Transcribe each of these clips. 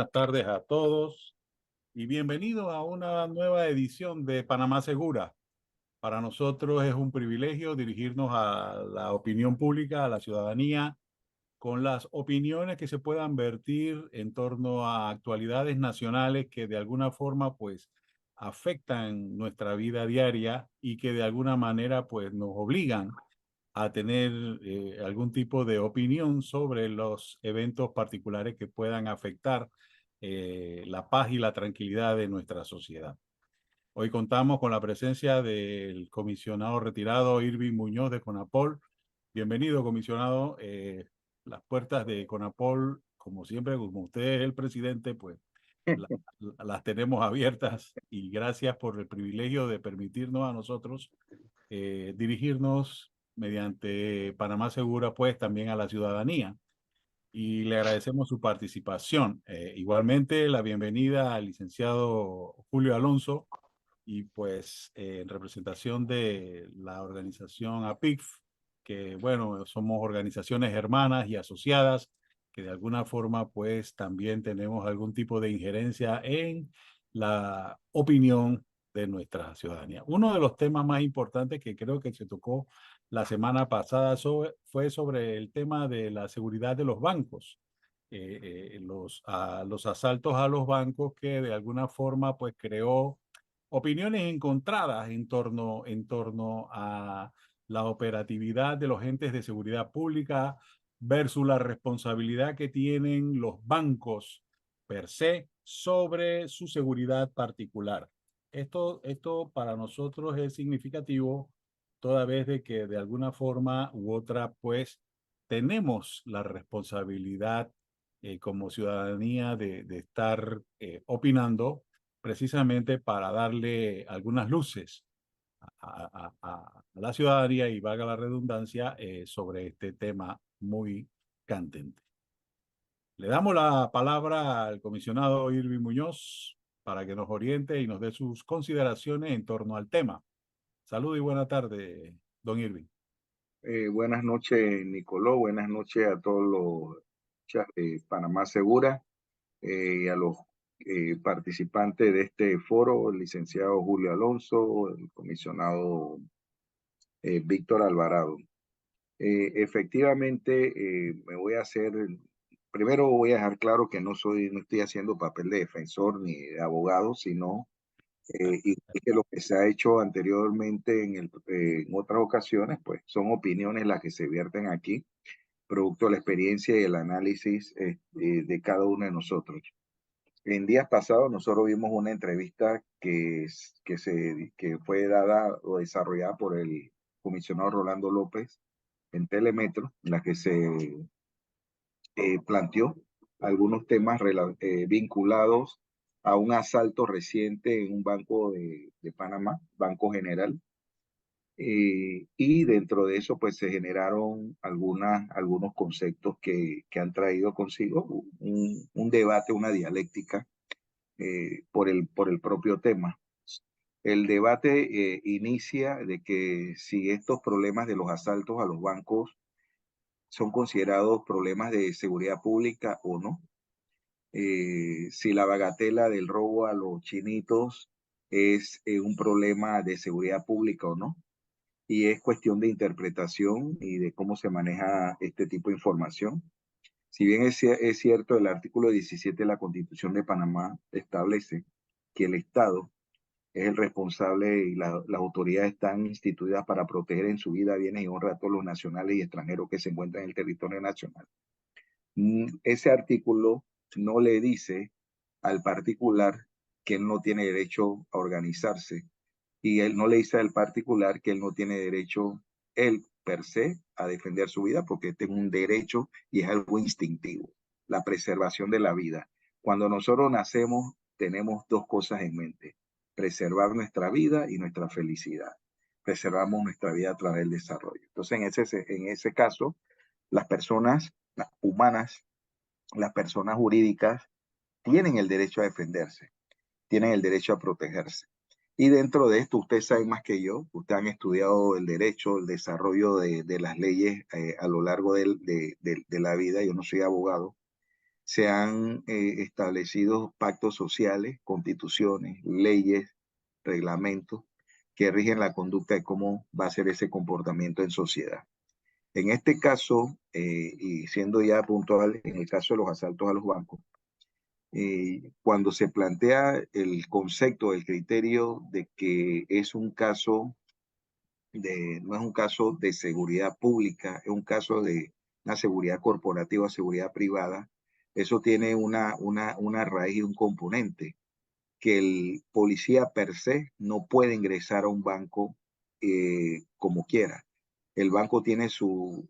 buenas tardes a todos y bienvenidos a una nueva edición de Panamá Segura. Para nosotros es un privilegio dirigirnos a la opinión pública, a la ciudadanía, con las opiniones que se puedan vertir en torno a actualidades nacionales que de alguna forma pues afectan nuestra vida diaria y que de alguna manera pues nos obligan a tener algún tipo de opinión sobre los eventos particulares que puedan afectar la paz y la tranquilidad de nuestra sociedad. Hoy contamos con la presencia del comisionado retirado Irving Muñoz de CONAPOL. Bienvenido, comisionado. Las puertas de CONAPOL, como siempre, como usted es el presidente, pues la- las tenemos abiertas y gracias por el privilegio de permitirnos a nosotros dirigirnos mediante Panamá Segura, pues también a la ciudadanía. Y le agradecemos su participación. Igualmente, la bienvenida al licenciado Julio Alonso y pues en representación de la organización APICF, que bueno, somos organizaciones hermanas y asociadas que de alguna forma pues también tenemos algún tipo de injerencia en la opinión de nuestra ciudadanía. Uno de los temas más importantes que creo que se tocó la semana pasada fue sobre el tema de la seguridad de los bancos. Los asaltos a los bancos que de alguna forma pues creó opiniones encontradas en torno a la operatividad de los entes de seguridad pública versus la responsabilidad que tienen los bancos per se sobre su seguridad particular. Esto para nosotros es significativo toda vez de que de alguna forma u otra pues tenemos la responsabilidad como ciudadanía de estar opinando precisamente para darle algunas luces a la ciudadanía y valga la redundancia sobre este tema muy candente. Le damos la palabra al comisionado Irving Muñoz para que nos oriente y nos dé sus consideraciones en torno al tema. Salud y buena tarde, don Irving. Buenas noches, Nicoló. Buenas noches a todos los de Panamá Segura y a los participantes de este foro, el licenciado Julio Alonso, el comisionado Víctor Alvarado. Efectivamente, primero voy a dejar claro que no estoy haciendo papel de defensor ni de abogado, sino y que lo que se ha hecho anteriormente en otras ocasiones, pues son opiniones las que se vierten aquí, producto de la experiencia y el análisis de cada uno de nosotros. En días pasados nosotros vimos una entrevista que fue dada o desarrollada por el comisionado Rolando López en Telemetro, en la que se planteó algunos temas vinculados a un asalto reciente en un banco de Panamá, Banco General, y dentro de eso pues se generaron algunos conceptos que han traído consigo un debate, una dialéctica por el propio tema. El debate inicia de que si estos problemas de los asaltos a los bancos son considerados problemas de seguridad pública o no, si la bagatela del robo a los chinitos es un problema de seguridad pública o no. Y es cuestión de interpretación y de cómo se maneja este tipo de información. Si bien es cierto, el artículo 17 de la Constitución de Panamá establece que el Estado es el responsable y las autoridades están instituidas para proteger en su vida, bienes y honra a todos los nacionales y extranjeros que se encuentran en el territorio nacional. Ese artículo no le dice al particular que él no tiene derecho a organizarse y él no le dice al particular que él no tiene derecho, él per se, a defender su vida porque este es un derecho y es algo instintivo, la preservación de la vida. Cuando nosotros nacemos tenemos dos cosas en mente, preservar nuestra vida y nuestra felicidad. Preservamos nuestra vida a través del desarrollo. Entonces, en ese caso, las personas las humanas, las personas jurídicas, tienen el derecho a defenderse, tienen el derecho a protegerse. Y dentro de esto, ustedes saben más que yo, ustedes han estudiado el derecho, el desarrollo de las leyes a lo largo de la vida. Yo no soy abogado, se han establecido pactos sociales, constituciones, leyes, reglamentos que rigen la conducta de cómo va a ser ese comportamiento en sociedad. En este caso, y siendo ya puntual, en el caso de los asaltos a los bancos, cuando se plantea el concepto, el criterio de que es un caso no es un caso de seguridad pública, es un caso de una seguridad corporativa, seguridad privada, eso tiene una raíz y un componente, que el policía per se no puede ingresar a un banco como quiera. El banco tiene sus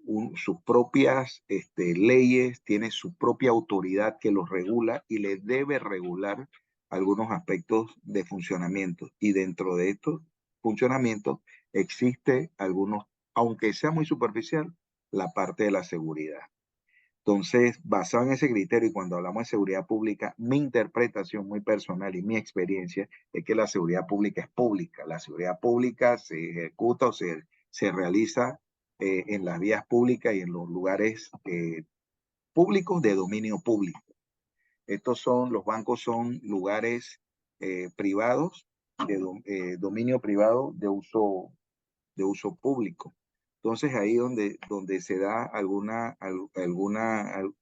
propias leyes, tiene su propia autoridad que los regula y le debe regular algunos aspectos de funcionamiento. Y dentro de estos funcionamientos existe algunos, aunque sea muy superficial, la parte de la seguridad. Entonces, basado en ese criterio y cuando hablamos de seguridad pública, mi interpretación muy personal y mi experiencia es que la seguridad pública es pública. La seguridad pública se ejecuta o se realiza en las vías públicas y en los lugares públicos de dominio público. Los bancos son lugares privados, de dominio privado de uso público. Entonces ahí donde se da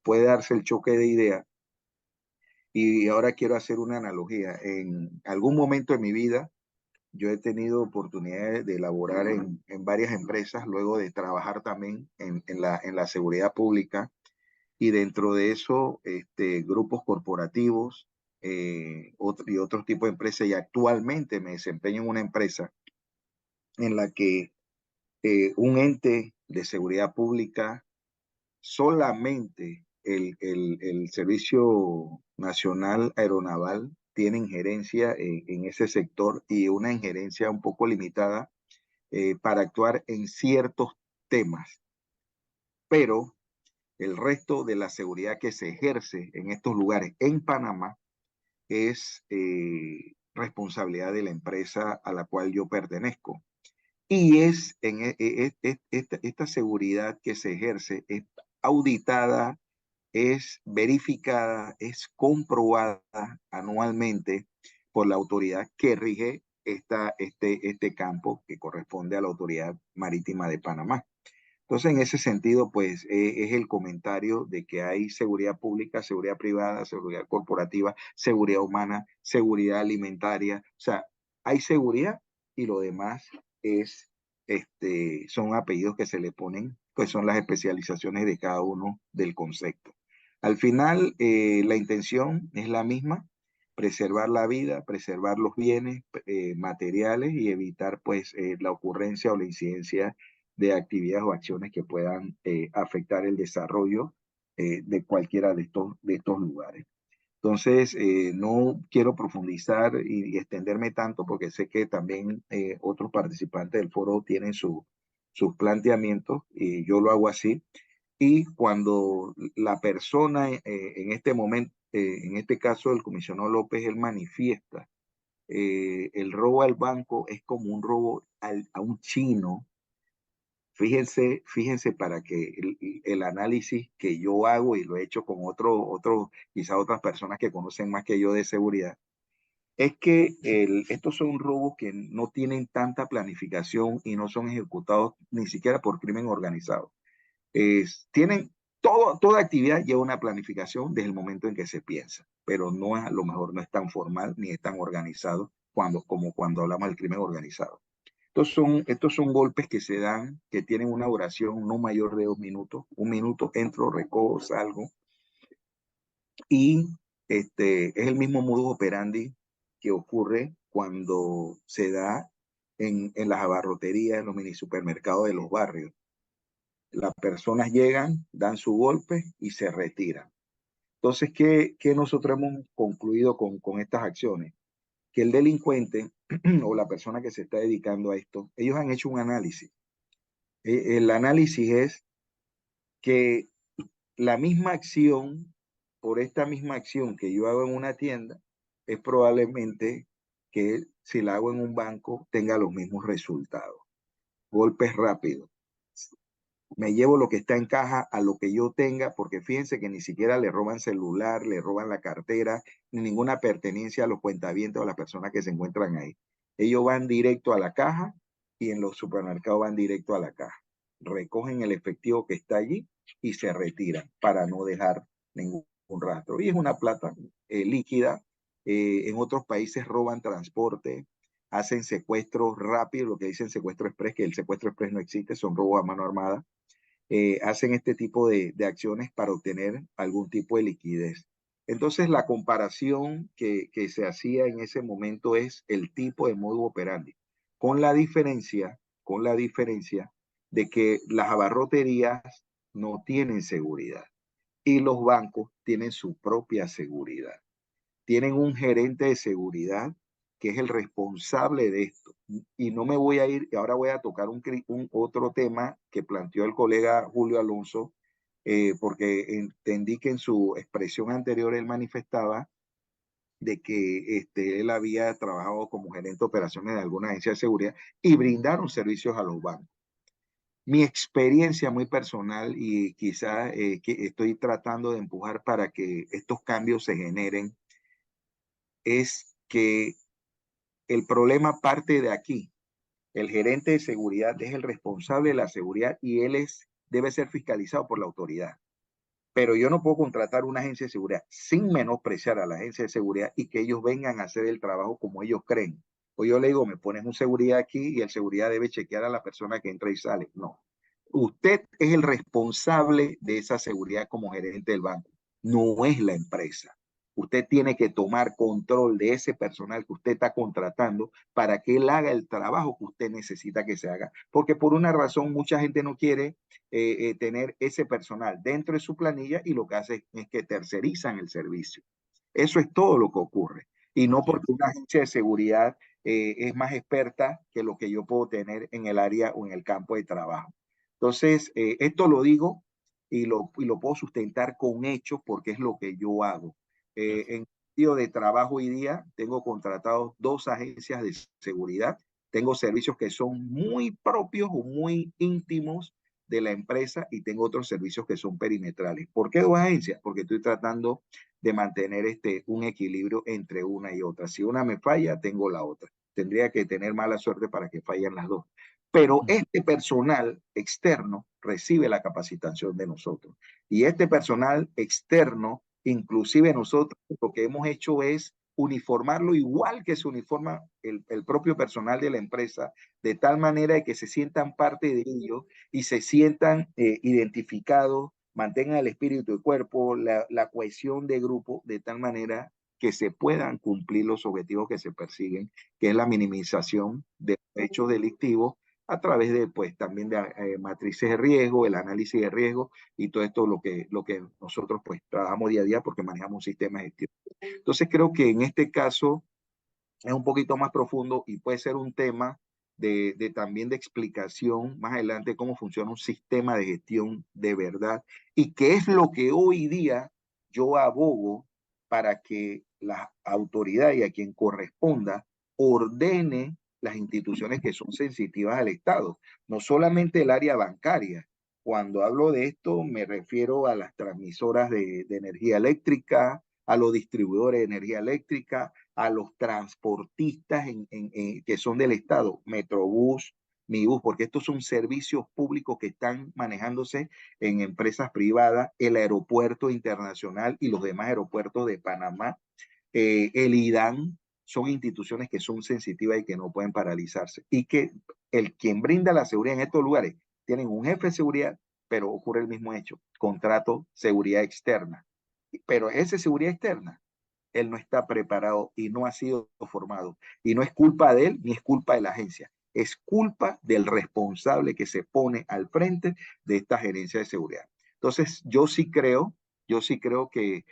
puede darse el choque de ideas. Y ahora quiero hacer una analogía. En algún momento de mi vida, yo he tenido oportunidad de elaborar en varias empresas, luego de trabajar también en la seguridad pública y dentro de eso, grupos corporativos y otros tipos de empresas. Y actualmente me desempeño en una empresa en la que un ente de seguridad pública, solamente el Servicio Nacional Aeronaval tiene injerencia en ese sector y una injerencia un poco limitada para actuar en ciertos temas. Pero el resto de la seguridad que se ejerce en estos lugares en Panamá es responsabilidad de la empresa a la cual yo pertenezco. Y esta seguridad que se ejerce es auditada, es verificada, es comprobada anualmente por la autoridad que rige este campo que corresponde a la Autoridad Marítima de Panamá. Entonces, en ese sentido, pues es el comentario de que hay seguridad pública, seguridad privada, seguridad corporativa, seguridad humana, seguridad alimentaria. O sea, hay seguridad y lo demás son apellidos que se le ponen, pues son las especializaciones de cada uno del concepto. Al final, la intención es la misma: preservar la vida, preservar los bienes materiales y evitar, pues, la ocurrencia o la incidencia de actividades o acciones que puedan afectar el desarrollo de cualquiera de estos lugares. Entonces, no quiero profundizar y extenderme tanto porque sé que también otros participantes del foro tienen sus planteamientos y yo lo hago así. Y cuando la persona en este momento, en este caso el comisionado López, él manifiesta el robo al banco es como un robo a un chino. Fíjense para que el análisis que yo hago, y lo he hecho con quizá otras personas que conocen más que yo de seguridad, es que estos son robos que no tienen tanta planificación y no son ejecutados ni siquiera por crimen organizado. Tienen toda actividad lleva una planificación desde el momento en que se piensa, pero no a lo mejor no es tan formal ni es tan organizado como cuando hablamos del crimen organizado. Estos son golpes que se dan, que tienen una duración no mayor de 2 minutos. 1 minuto, entro, recojo, salgo. Y es el mismo modus operandi que ocurre cuando se da en las abarroterías, en los mini supermercados de los barrios. Las personas llegan, dan su golpe y se retiran. Entonces, ¿qué nosotros hemos concluido con estas acciones? Que el delincuente o la persona que se está dedicando a esto, ellos han hecho un análisis. El análisis es que la misma acción, por esta misma acción que yo hago en una tienda, es probablemente que si la hago en un banco tenga los mismos resultados. Golpes rápidos, me llevo lo que está en caja a lo que yo tenga, porque fíjense que ni siquiera le roban celular, le roban la cartera, ni ninguna pertenencia a los cuentavientes o a las personas que se encuentran ahí. Ellos van directo a la caja y en los supermercados van directo a la caja. Recogen el efectivo que está allí y se retiran para no dejar ningún rastro. Y es una plata líquida. En otros países roban transporte, hacen secuestros rápidos, lo que dicen secuestro express, que el secuestro express no existe, son robos a mano armada. Hacen este tipo de acciones para obtener algún tipo de liquidez. Entonces, la comparación que se hacía en ese momento es el tipo de modus operandi, con la diferencia de que las abarroterías no tienen seguridad y los bancos tienen su propia seguridad. Tienen un gerente de seguridad que es el responsable de esto. Y no me voy a ir, ahora voy a tocar un otro tema que planteó el colega Julio Alonso, porque entendí que en su expresión anterior él manifestaba de que él había trabajado como gerente de operaciones de alguna agencia de seguridad y brindaron servicios a los bancos. Mi experiencia muy personal y quizás que estoy tratando de empujar para que estos cambios se generen es que el problema parte de aquí. El gerente de seguridad es el responsable de la seguridad y debe ser fiscalizado por la autoridad. Pero yo no puedo contratar una agencia de seguridad sin menospreciar a la agencia de seguridad y que ellos vengan a hacer el trabajo como ellos creen. O yo le digo, me pones un seguridad aquí y el seguridad debe chequear a la persona que entra y sale. No. Usted es el responsable de esa seguridad como gerente del banco, no es la empresa. Usted tiene que tomar control de ese personal que usted está contratando para que él haga el trabajo que usted necesita que se haga. Porque por una razón mucha gente no quiere tener ese personal dentro de su planilla y lo que hace es que tercerizan el servicio. Eso es todo lo que ocurre. Y no porque una agencia de seguridad es más experta que lo que yo puedo tener en el área o en el campo de trabajo. Entonces, esto lo digo y lo puedo sustentar con hechos porque es lo que yo hago. En sentido de trabajo hoy día, tengo contratados 2 agencias de seguridad. Tengo servicios que son muy propios o muy íntimos de la empresa y tengo otros servicios que son perimetrales. ¿Por qué 2 agencias? Porque estoy tratando de mantener un equilibrio entre una y otra. Si una me falla, tengo la otra. Tendría que tener mala suerte para que fallen las dos. Pero este personal externo recibe la capacitación de nosotros. Y este personal externo, inclusive nosotros, lo que hemos hecho es uniformarlo igual que se uniforma el propio personal de la empresa, de tal manera de que se sientan parte de ello y se sientan identificados, mantengan el espíritu y cuerpo, la cohesión de grupo, de tal manera que se puedan cumplir los objetivos que se persiguen, que es la minimización de hechos delictivos a través de, pues, también de matrices de riesgo, el análisis de riesgo y todo esto lo que nosotros, pues, trabajamos día a día porque manejamos un sistema de gestión. Entonces, creo que en este caso es un poquito más profundo y puede ser un tema también de explicación más adelante cómo funciona un sistema de gestión de verdad y qué es lo que hoy día yo abogo para que la autoridad y a quien corresponda ordene las instituciones que son sensitivas al Estado, no solamente el área bancaria. Cuando hablo de esto me refiero a las transmisoras de energía eléctrica, a los distribuidores de energía eléctrica, a los transportistas que son del Estado, Metrobús, Mibus, porque estos son servicios públicos que están manejándose en empresas privadas, el aeropuerto internacional y los demás aeropuertos de Panamá, el IDAN, son instituciones que son sensitivas y que no pueden paralizarse. Y que quien brinda la seguridad en estos lugares tienen un jefe de seguridad, pero ocurre el mismo hecho, contrato seguridad externa. Pero esa seguridad externa él no está preparado y no ha sido formado. Y no es culpa de él ni es culpa de la agencia. Es culpa del responsable que se pone al frente de esta gerencia de seguridad. Entonces, yo sí creo que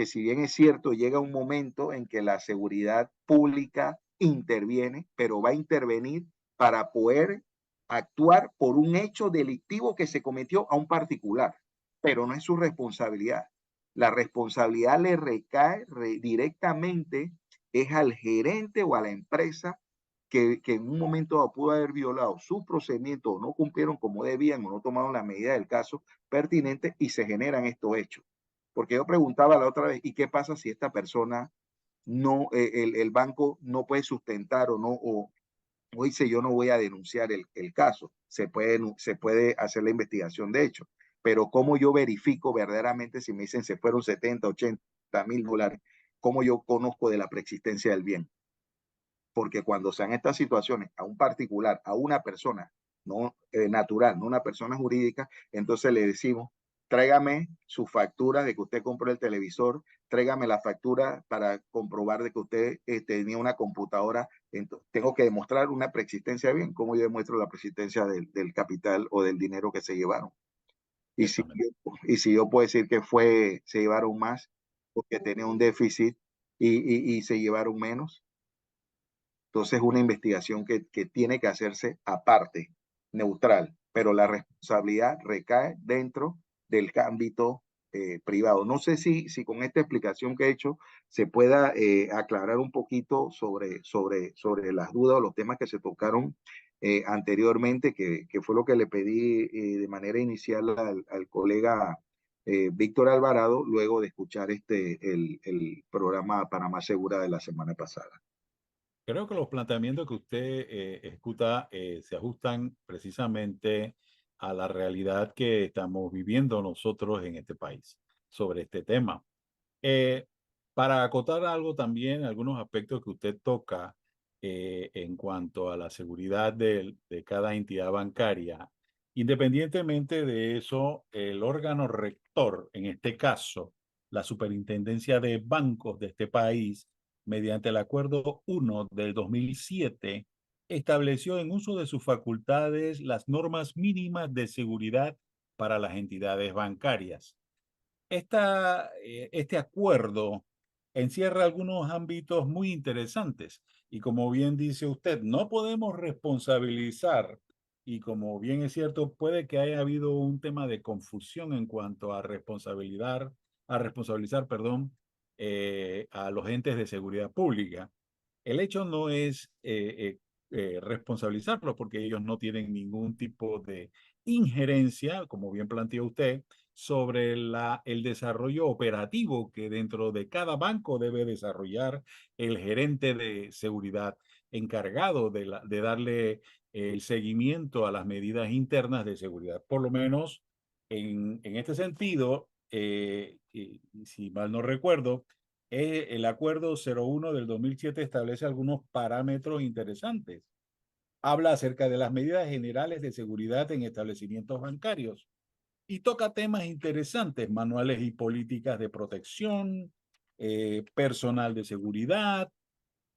si bien es cierto, llega un momento en que la seguridad pública interviene, pero va a intervenir para poder actuar por un hecho delictivo que se cometió a un particular, pero no es su responsabilidad. La responsabilidad le recae directamente es al gerente o a la empresa que en un momento dado pudo haber violado su procedimiento o no cumplieron como debían o no tomaron la medida del caso pertinente y se generan estos hechos. Porque yo preguntaba la otra vez, ¿y qué pasa si esta persona no, el banco no puede sustentar o no, o dice yo no voy a denunciar el caso? Se puede hacer la investigación de hecho, pero ¿cómo yo verifico verdaderamente si me dicen se fueron 70, 80 mil dólares? ¿Cómo yo conozco de la preexistencia del bien? Porque cuando sean estas situaciones a un particular, a una persona no natural, no una persona jurídica, entonces le decimos, tráigame su factura de que usted compró el televisor, tráigame la factura para comprobar de que usted tenía una computadora. Entonces, tengo que demostrar una preexistencia bien. ¿Cómo yo demuestro la preexistencia del capital o del dinero que se llevaron? Exactamente. Y si yo puedo decir que se llevaron más porque tenía un déficit y se llevaron menos, entonces, una investigación que tiene que hacerse aparte, neutral, pero la responsabilidad recae dentro del ámbito privado. No sé si con esta explicación que he hecho se pueda aclarar un poquito sobre las dudas o los temas que se tocaron anteriormente, que fue lo que le pedí de manera inicial al colega Víctor Alvarado, luego de escuchar el programa Panamá Segura de la semana pasada. Creo que los planteamientos que usted escuta se ajustan precisamente a la realidad que estamos viviendo nosotros en este país sobre este tema. Eh, para acotar algo también, algunos aspectos que usted toca en cuanto a la seguridad de cada entidad bancaria, independientemente de eso, el órgano rector, en este caso, la Superintendencia de Bancos de este país, mediante el Acuerdo 1 del 2007, estableció en uso de sus facultades las normas mínimas de seguridad para las entidades bancarias. Este acuerdo encierra algunos ámbitos muy interesantes y como bien dice usted, no podemos responsabilizar y como bien es cierto, puede que haya habido un tema de confusión en cuanto a responsabilizar, perdón, a los entes de seguridad pública. El hecho no es responsabilizarlos porque ellos no tienen ningún tipo de injerencia, como bien planteó usted, sobre el desarrollo operativo que dentro de cada banco debe desarrollar el gerente de seguridad encargado de darle el seguimiento a las medidas internas de seguridad. Por lo menos en este sentido, si mal no recuerdo, el acuerdo 01 del 2007 establece algunos parámetros interesantes. Habla acerca de las medidas generales de seguridad en establecimientos bancarios y toca temas interesantes, manuales y políticas de protección, personal de seguridad,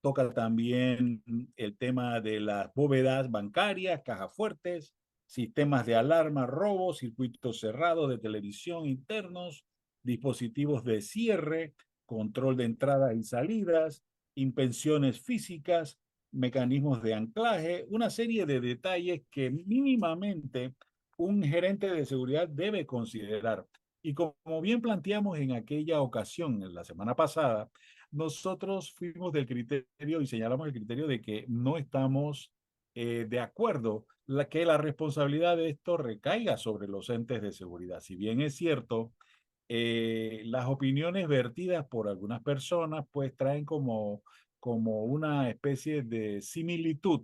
toca también el tema de las bóvedas bancarias, cajas fuertes, sistemas de alarma, robos, circuitos cerrados de televisión internos, dispositivos de cierre, control de entradas y salidas, inspecciones físicas, mecanismos de anclaje, una serie de detalles que mínimamente un gerente de seguridad debe considerar. Y como bien planteamos en aquella ocasión, en la semana pasada, nosotros fuimos del criterio y señalamos el criterio de que no estamos de acuerdo que la responsabilidad de esto recaiga sobre los entes de seguridad. Si bien es cierto, las opiniones vertidas por algunas personas pues traen como una especie de similitud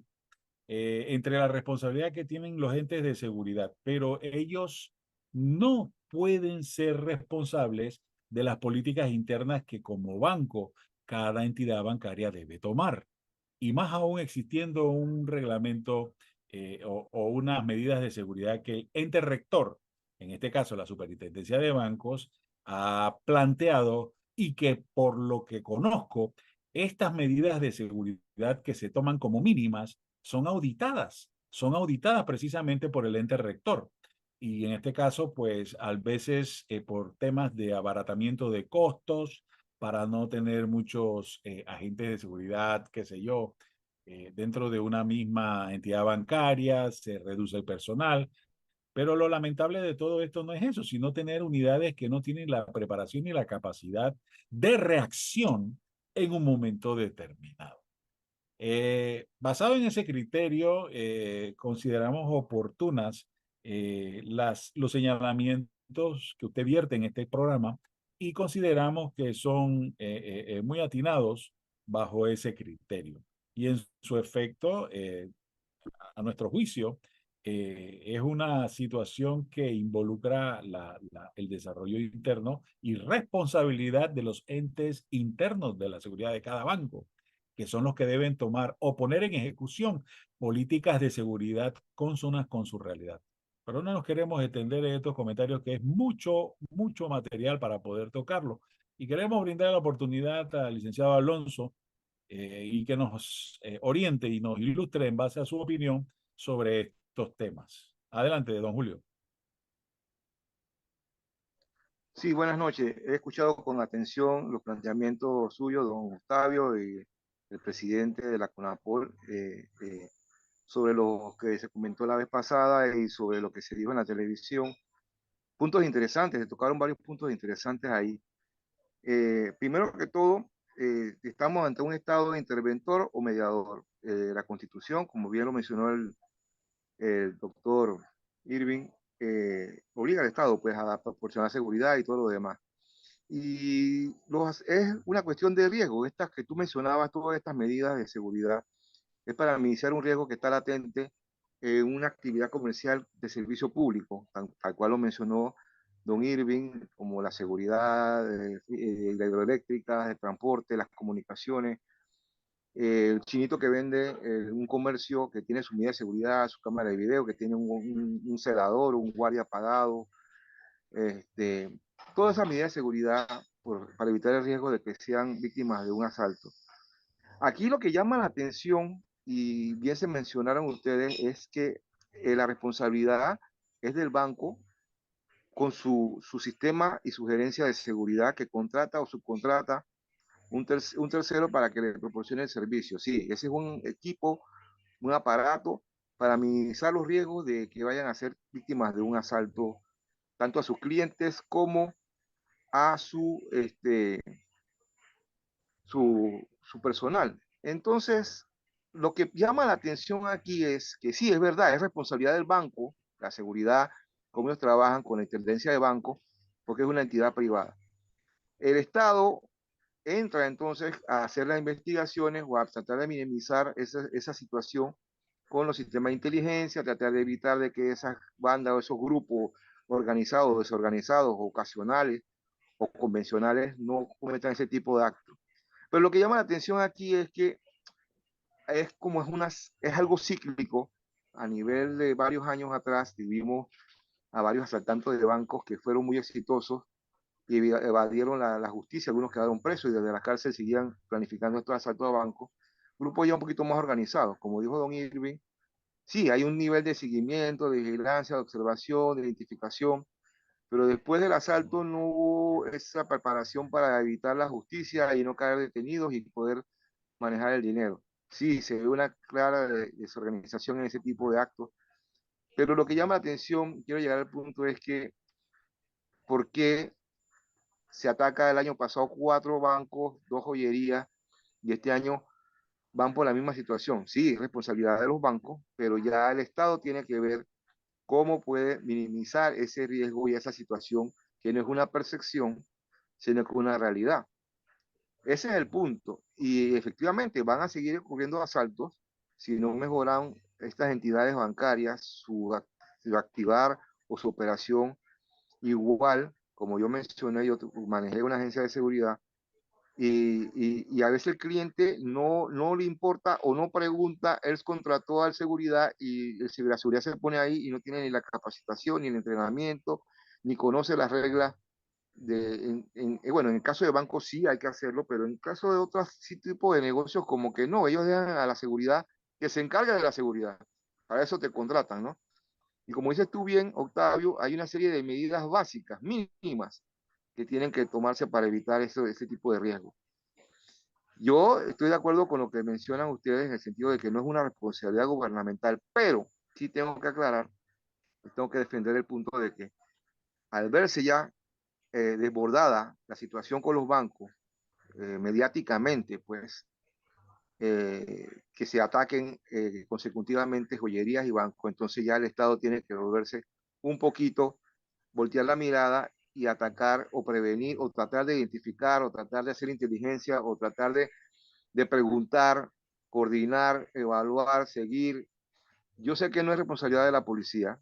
entre la responsabilidad que tienen los entes de seguridad, pero ellos no pueden ser responsables de las políticas internas que como banco cada entidad bancaria debe tomar. Y más aún existiendo un reglamento o unas medidas de seguridad que el ente rector, en este caso la Superintendencia de Bancos, ha planteado y que por lo que conozco, estas medidas de seguridad que se toman como mínimas son auditadas precisamente por el ente rector. Y en este caso, pues a veces por temas de abaratamiento de costos, para no tener muchos agentes de seguridad, qué sé yo, dentro de una misma entidad bancaria, se reduce el personal. Pero lo lamentable de todo esto no es eso, sino tener unidades que no tienen la preparación ni la capacidad de reacción en un momento determinado. Basado en ese criterio, consideramos oportunas los señalamientos que usted vierte en este programa y consideramos que son muy atinados bajo ese criterio. Y en su efecto, a nuestro juicio, es una situación que involucra el desarrollo interno y responsabilidad de los entes internos de la seguridad de cada banco, que son los que deben tomar o poner en ejecución políticas de seguridad consonas con su realidad. Pero no nos queremos extender en estos comentarios, que es mucho, mucho material para poder tocarlo. Y queremos brindar la oportunidad al licenciado Alonso y que nos oriente y nos ilustre en base a su opinión sobre estos temas. Adelante, don Julio. Sí, buenas noches. He escuchado con atención los planteamientos suyos, don Octavio, y el presidente de la CONAPOL, sobre lo que se comentó la vez pasada y sobre lo que se dijo en la televisión. Puntos interesantes, se tocaron varios puntos interesantes ahí. Primero que todo, estamos ante un estado de interventor o mediador. La Constitución, como bien lo mencionó el doctor Irving, obliga al Estado pues, a proporcionar seguridad y todo lo demás. Y es una cuestión de riesgo. Estas que tú mencionabas, todas estas medidas de seguridad, es para minimizar un riesgo que está latente en una actividad comercial de servicio público, tal cual lo mencionó don Irving, como la seguridad de la hidroeléctrica, de transporte, las comunicaciones, el chinito que vende un comercio que tiene su medida de seguridad, su cámara de video, que tiene un celador, un guardia pagado, este, toda esa medida de seguridad para evitar el riesgo de que sean víctimas de un asalto. Aquí lo que llama la atención, y bien se mencionaron ustedes, es que la responsabilidad es del banco con su sistema y su gerencia de seguridad que contrata o subcontrata un tercero para que le proporcione el servicio. Sí, ese es un equipo, un aparato para minimizar los riesgos de que vayan a ser víctimas de un asalto, tanto a sus clientes como a su personal. Entonces, lo que llama la atención aquí es que sí, es verdad, es responsabilidad del banco, la seguridad, cómo ellos trabajan con la intendencia de banco, porque es una entidad privada. El Estado entra entonces a hacer las investigaciones o a tratar de minimizar esa situación con los sistemas de inteligencia, tratar de evitar de que esas bandas o esos grupos organizados, desorganizados, ocasionales o convencionales no cometan ese tipo de actos. Pero lo que llama la atención aquí es que es algo cíclico. A nivel de varios años atrás vivimos a varios asaltantes de bancos que fueron muy exitosos y evadieron la justicia, algunos quedaron presos y desde la cárcel seguían planificando estos asaltos a bancos. Grupos ya un poquito más organizados, como dijo don Irving, sí, hay un nivel de seguimiento, de vigilancia, de observación, de identificación, pero después del asalto no hubo esa preparación para evitar la justicia y no caer detenidos y poder manejar el dinero. Sí, se ve una clara desorganización en ese tipo de actos, pero lo que llama la atención, quiero llegar al punto, es que ¿por qué se ataca el año pasado 4 bancos, 2 joyerías, y este año van por la misma situación? Sí, es responsabilidad de los bancos, pero ya el Estado tiene que ver cómo puede minimizar ese riesgo y esa situación que no es una percepción, sino que es una realidad. Ese es el punto. Y efectivamente van a seguir ocurriendo asaltos si no mejoran estas entidades bancarias su activar o su operación. Igual, como yo mencioné, yo manejé una agencia de seguridad y a veces el cliente no le importa o no pregunta, él contrató al seguridad y la seguridad se pone ahí y no tiene ni la capacitación, ni el entrenamiento, ni conoce las reglas bueno, en el caso de bancos sí hay que hacerlo, pero en el caso de otros tipos de negocios como que no, ellos dejan a la seguridad que se encarga de la seguridad. Para eso te contratan, ¿no? Y como dices tú bien, Octavio, hay una serie de medidas básicas, mínimas, que tienen que tomarse para evitar ese tipo de riesgo. Yo estoy de acuerdo con lo que mencionan ustedes en el sentido de que no es una responsabilidad gubernamental, pero sí tengo que aclarar, tengo que defender el punto de que al verse ya desbordada la situación con los bancos, mediáticamente, pues que se ataquen consecutivamente joyerías y bancos. Entonces ya el Estado tiene que volverse un poquito, voltear la mirada y atacar o prevenir o tratar de identificar o tratar de hacer inteligencia o tratar de preguntar, coordinar, evaluar, seguir. Yo sé que no es responsabilidad de la policía,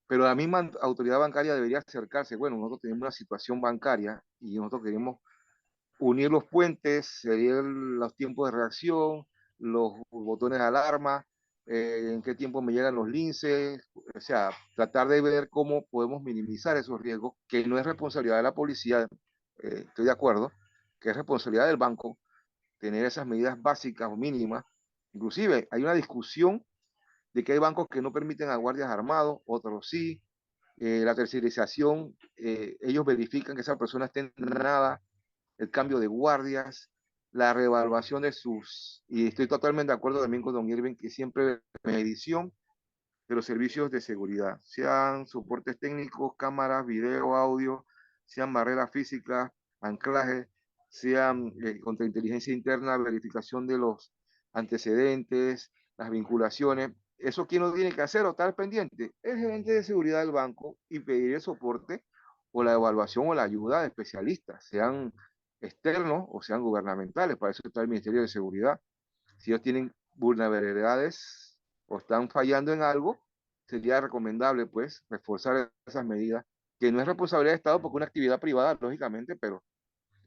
pero la misma autoridad bancaria debería acercarse. Bueno, nosotros tenemos una situación bancaria y nosotros queremos unir los puentes, seguir los tiempos de reacción, los botones de alarma, en qué tiempo me llegan los linces, o sea, tratar de ver cómo podemos minimizar esos riesgos, que no es responsabilidad de la policía, estoy de acuerdo, que es responsabilidad del banco tener esas medidas básicas o mínimas. Inclusive hay una discusión de que hay bancos que no permiten a guardias armados, otros sí. La tercerización, ellos verifican que esa persona esté entrenada, el cambio de guardias, la reevaluación de sus, y estoy totalmente de acuerdo también con don Irving, que siempre medición de los servicios de seguridad, sean soportes técnicos, cámaras, video, audio, sean barreras físicas, anclaje, sean contrainteligencia interna, verificación de los antecedentes, las vinculaciones. ¿Eso quién lo tiene que hacer o estar pendiente? El gerente de seguridad del banco y pedir el soporte o la evaluación o la ayuda de especialistas, sean externos o sean gubernamentales. Para eso está el Ministerio de Seguridad. Si ellos tienen vulnerabilidades o están fallando en algo, sería recomendable pues reforzar esas medidas, que no es responsabilidad del Estado porque es una actividad privada, lógicamente, pero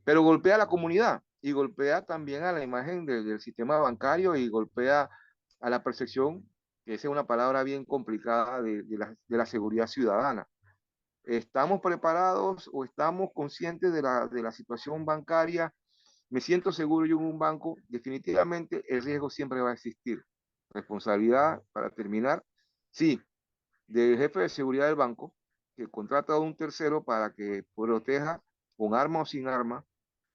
golpea a la comunidad y golpea también a la imagen del sistema bancario y golpea a la percepción, que esa es una palabra bien complicada, de la seguridad ciudadana. ¿Estamos preparados o estamos conscientes de la situación bancaria? Me siento seguro yo en un banco, definitivamente el riesgo siempre va a existir. Responsabilidad, para terminar, sí, del jefe de seguridad del banco, que contrata a un tercero para que proteja con arma o sin arma,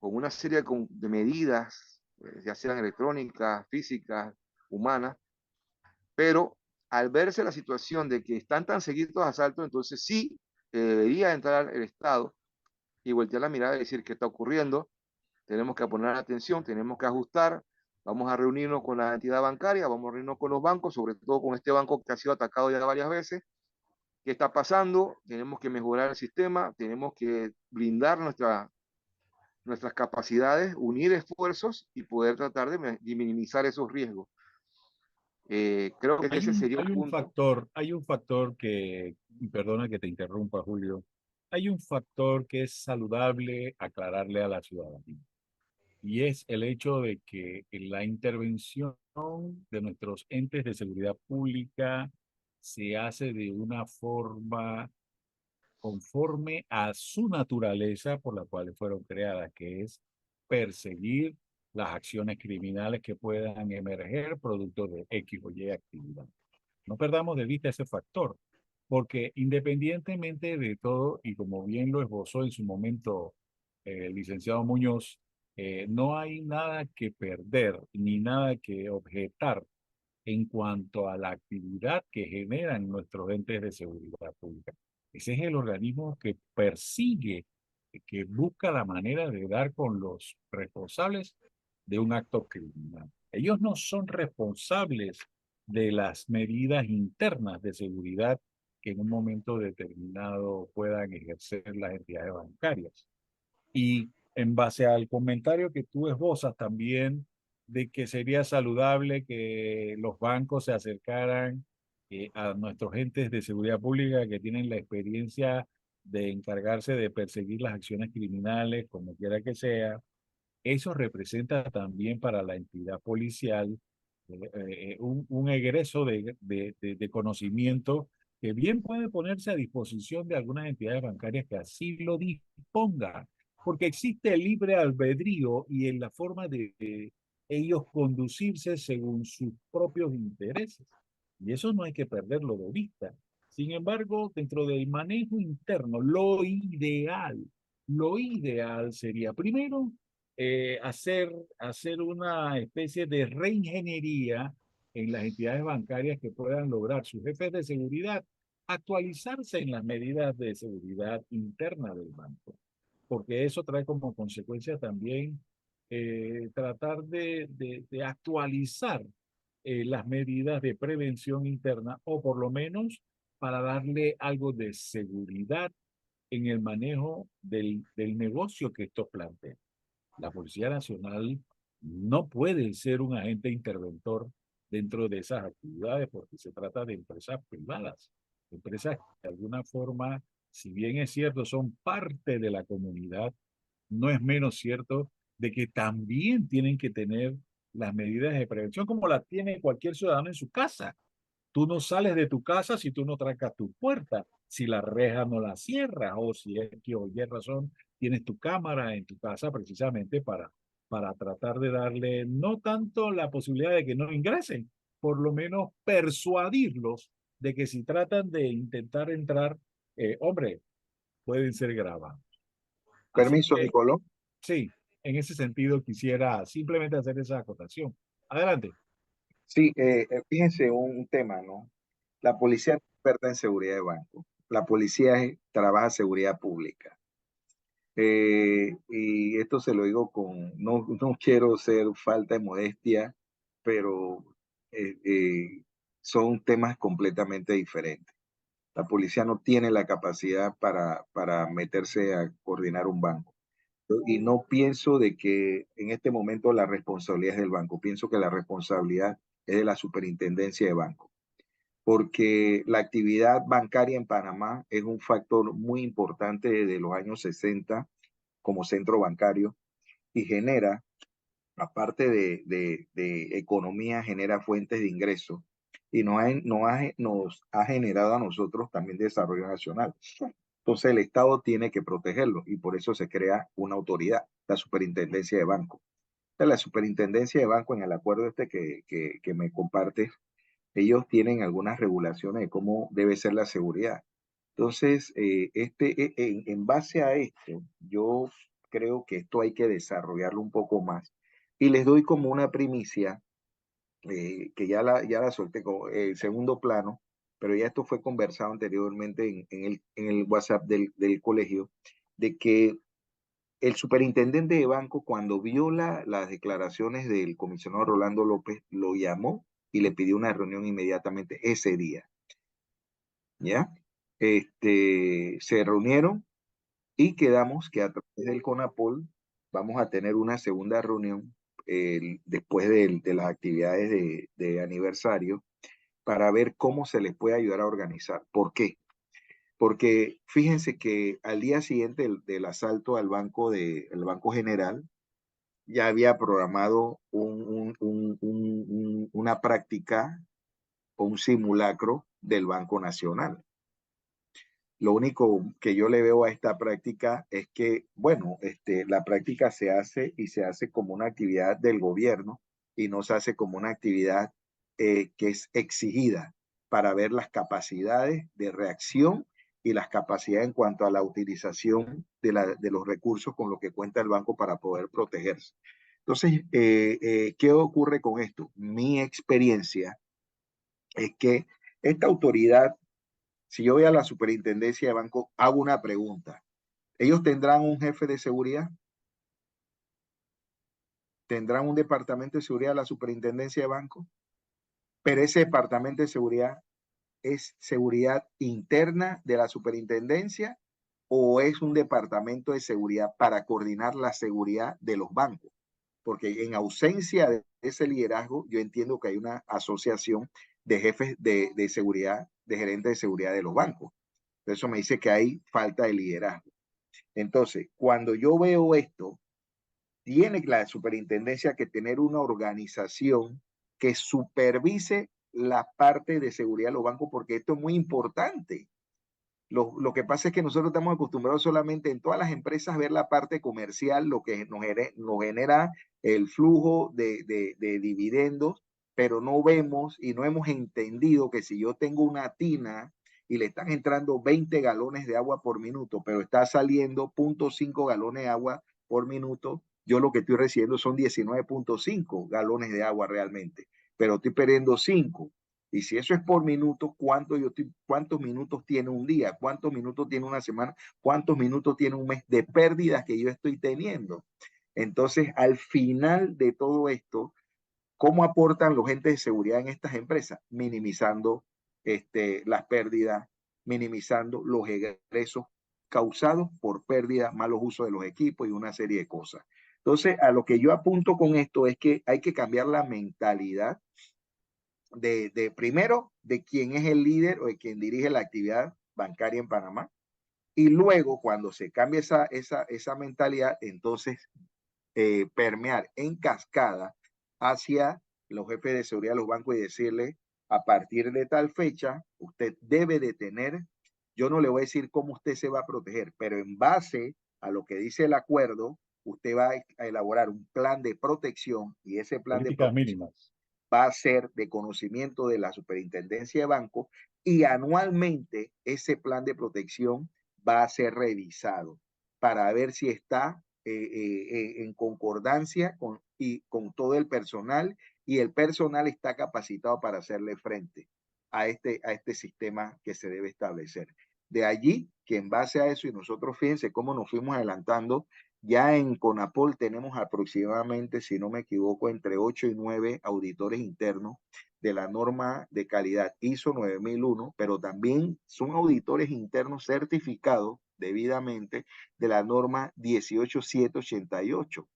con una serie de medidas, ya sean electrónicas, físicas, humanas, pero al verse la situación de que están tan seguidos los asaltos, entonces sí debería entrar el Estado y voltear la mirada y decir qué está ocurriendo, tenemos que poner atención, tenemos que ajustar, vamos a reunirnos con la entidad bancaria, vamos a reunirnos con los bancos, sobre todo con este banco que ha sido atacado ya varias veces. ¿Qué está pasando? Tenemos que mejorar el sistema, tenemos que blindar nuestras capacidades, unir esfuerzos y poder tratar de minimizar esos riesgos. Creo que ese sería un punto. Hay un factor que, y perdona que te interrumpa, Julio, hay un factor que es saludable aclararle a la ciudadanía. Y es el hecho de que la intervención de nuestros entes de seguridad pública se hace de una forma conforme a su naturaleza por la cual fueron creadas, que es perseguir las acciones criminales que puedan emerger producto de X o Y actividad. No perdamos de vista ese factor, porque independientemente de todo, y como bien lo esbozó en su momento el licenciado Muñoz, no hay nada que perder ni nada que objetar en cuanto a la actividad que generan nuestros entes de seguridad pública. Ese es el organismo que persigue, que busca la manera de dar con los responsables de un acto criminal. Ellos no son responsables de las medidas internas de seguridad que en un momento determinado puedan ejercer las entidades bancarias. Y en base al comentario que tú esbozas también de que sería saludable que los bancos se acercaran a nuestros entes de seguridad pública que tienen la experiencia de encargarse de perseguir las acciones criminales, como quiera que sea, eso representa también para la entidad policial un egreso de conocimiento que bien puede ponerse a disposición de algunas entidades bancarias que así lo dispongan, porque existe el libre albedrío y en la forma de ellos conducirse según sus propios intereses. Y eso no hay que perderlo de vista. Sin embargo, dentro del manejo interno, lo ideal sería primero hacer una especie de reingeniería en las entidades bancarias que puedan lograr sus jefes de seguridad actualizarse en las medidas de seguridad interna del banco, porque eso trae como consecuencia también tratar de actualizar las medidas de prevención interna, o por lo menos para darle algo de seguridad en el manejo del negocio que estos plantean. La Policía Nacional no puede ser un agente interventor dentro de esas actividades porque se trata de empresas privadas, empresas que de alguna forma, si bien es cierto, son parte de la comunidad, no es menos cierto de que también tienen que tener las medidas de prevención como las tiene cualquier ciudadano en su casa. Tú no sales de tu casa si tú no trancas tu puerta, si la reja no la cierras, o si es que o Y razón tienes tu cámara en tu casa precisamente para tratar de darle no tanto la posibilidad de que no ingresen, por lo menos persuadirlos de que si tratan de intentar entrar, hombre, pueden ser grabados. Así Permiso, que Nicolás. sí, en ese sentido quisiera simplemente hacer esa acotación. Adelante. Sí, fíjense un tema, ¿no? La policía no es experta en seguridad de banco. La policía trabaja seguridad pública. Y esto se lo digo no quiero ser falta de modestia, pero eh, eh, son temas completamente diferentes. La policía no tiene la capacidad para meterse a coordinar un banco. Y no pienso de que en este momento la responsabilidad es del banco. Pienso que la responsabilidad es de la superintendencia de banco, porque la actividad bancaria en Panamá es un factor muy importante desde los años 60 como centro bancario y genera, aparte de economía, genera fuentes de ingresos y nos ha generado a nosotros también desarrollo nacional. Entonces el Estado tiene que protegerlo y por eso se crea una autoridad, la Superintendencia de Banco. La Superintendencia de Banco, en el acuerdo este que me comparte, ellos tienen algunas regulaciones de cómo debe ser la seguridad. Entonces, en base a esto, yo creo que esto hay que desarrollarlo un poco más. Y les doy como una primicia, que ya la solté como segundo plano, pero ya esto fue conversado anteriormente en el WhatsApp del colegio, de que el superintendente de banco, cuando vio las declaraciones del comisionado Rolando López, lo llamó y le pidió una reunión inmediatamente ese día. ¿Ya? Se reunieron y quedamos que a través del CONAPOL vamos a tener una segunda reunión después de las actividades de aniversario para ver cómo se les puede ayudar a organizar. ¿Por qué? Porque fíjense que al día siguiente del asalto al el Banco General, ya había programado una práctica o un simulacro del Banco Nacional. Lo único que yo le veo a esta práctica es que, bueno, la práctica se hace y se hace como una actividad del gobierno y no se hace como una actividad que es exigida para ver las capacidades de reacción y las capacidades en cuanto a la utilización de los recursos con los que cuenta el banco para poder protegerse. Entonces, ¿qué ocurre con esto? Mi experiencia es que esta autoridad, si yo voy a la superintendencia de banco, hago una pregunta. ¿Ellos tendrán un jefe de seguridad? ¿Tendrán un departamento de seguridad la superintendencia de banco? Pero ese departamento de seguridad es seguridad interna de la superintendencia o es un departamento de seguridad para coordinar la seguridad de los bancos. Porque en ausencia de ese liderazgo, yo entiendo que hay una asociación de jefes de seguridad, de gerentes de seguridad de los bancos. Eso me dice que hay falta de liderazgo. Entonces, cuando yo veo esto, tiene la superintendencia que tener una organización que supervise la parte de seguridad de los bancos, porque esto es muy importante. Lo que pasa es que nosotros estamos acostumbrados solamente en todas las empresas a ver la parte comercial, lo que nos genera el flujo de dividendos, pero no vemos y no hemos entendido que si yo tengo una tina y le están entrando 20 galones de agua por minuto, pero está saliendo 0.5 galones de agua por minuto, yo lo que estoy recibiendo son 19.5 galones de agua realmente, pero estoy perdiendo 5. Y si eso es por minuto, ¿cuántos minutos tiene un día? ¿Cuántos minutos tiene una semana? ¿Cuántos minutos tiene un mes de pérdidas que yo estoy teniendo? Entonces, al final de todo esto, ¿cómo aportan los agentes de seguridad en estas empresas? Minimizando las pérdidas, minimizando los egresos causados por pérdidas, malos usos de los equipos y una serie de cosas. Entonces, a lo que yo apunto con esto es que hay que cambiar la mentalidad primero, de quién es el líder o de quien dirige la actividad bancaria en Panamá. Y luego, cuando se cambia esa mentalidad, entonces permear en cascada hacia los jefes de seguridad de los bancos y decirle, a partir de tal fecha, usted debe de tener, yo no le voy a decir cómo usted se va a proteger, pero en base a lo que dice el acuerdo, usted va a elaborar un plan de protección y ese plan de Políticas protección mínimas. va a ser de conocimiento de la Superintendencia de Bancos y anualmente ese plan de protección va a ser revisado para ver si está en concordancia con todo el personal y el personal está capacitado para hacerle frente a este sistema que se debe establecer. De allí que en base a eso, y nosotros fíjense cómo nos fuimos adelantando, ya en CONAPOL tenemos aproximadamente, si no me equivoco, entre 8 y 9 auditores internos de la norma de calidad ISO 9001, pero también son auditores internos certificados debidamente de la norma 18788,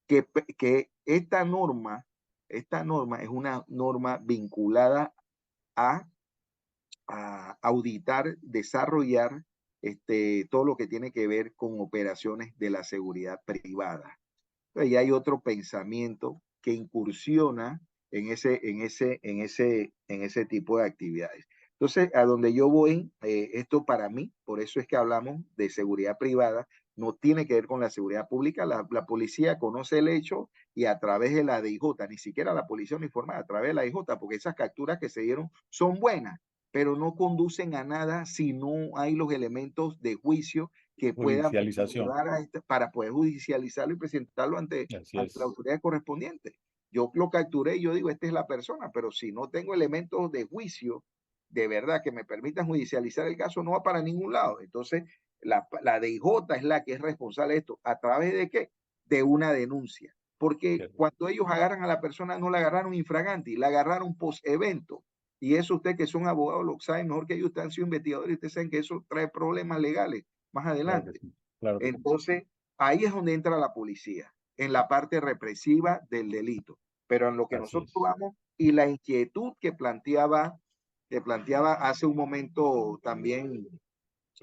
que esta norma es una norma vinculada a auditar, desarrollar todo lo que tiene que ver con operaciones de la seguridad privada. Pero ya hay otro pensamiento que incursiona en ese tipo de actividades. Entonces, a donde yo voy, esto para mí, por eso es que hablamos de seguridad privada, no tiene que ver con la seguridad pública. La policía conoce el hecho y a través de la DIJ, ni siquiera la policía uniformada, a través de la DIJ, porque esas capturas que se dieron son buenas, pero no conducen a nada si no hay los elementos de juicio que puedan Judicialización. llevar para poder judicializarlo y presentarlo ante la autoridad correspondiente. Yo lo capturé y yo digo, esta es la persona, pero si no tengo elementos de juicio de verdad que me permitan judicializar el caso, no va para ningún lado. Entonces, la DIJ es la que es responsable de esto. ¿A través de qué? De una denuncia. Porque cuando ellos agarran a la persona, no la agarraron infraganti, la agarraron post-evento. Y eso usted que son abogados lo saben mejor que ellos, ustedes han sido investigadores y ustedes saben que eso trae problemas legales más adelante. Claro que sí. Entonces, ahí es donde entra la policía, en la parte represiva del delito. Pero en lo que nosotros vamos y la inquietud que planteaba hace un momento también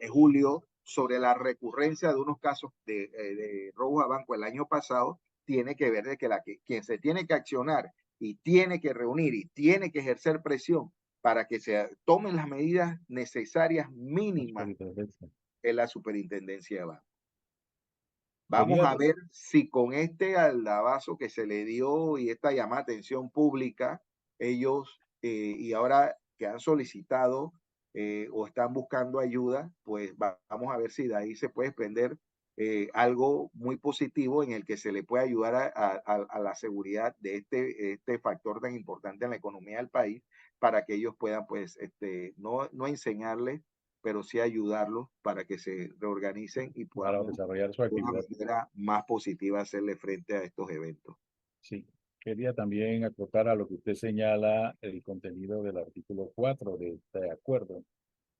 Julio sobre la recurrencia de unos casos de robos a banco el año pasado, tiene que ver de que quien se tiene que accionar y tiene que reunir y tiene que ejercer presión para que se tomen las medidas necesarias mínimas en la superintendencia de banco. Vamos a ver si con este aldabazo que se le dio y esta llamada de atención pública, ellos y ahora que han solicitado o están buscando ayuda, pues vamos a ver si de ahí se puede desprender algo muy positivo en el que se le puede ayudar a la seguridad de este factor tan importante en la economía del país para que ellos puedan, pues, no enseñarles, pero sí ayudarlos para que se reorganicen y para podamos desarrollar su de una actividad. manera más positiva hacerle frente a estos eventos. Sí, quería también acotar a lo que usted señala el contenido del artículo 4 de este acuerdo.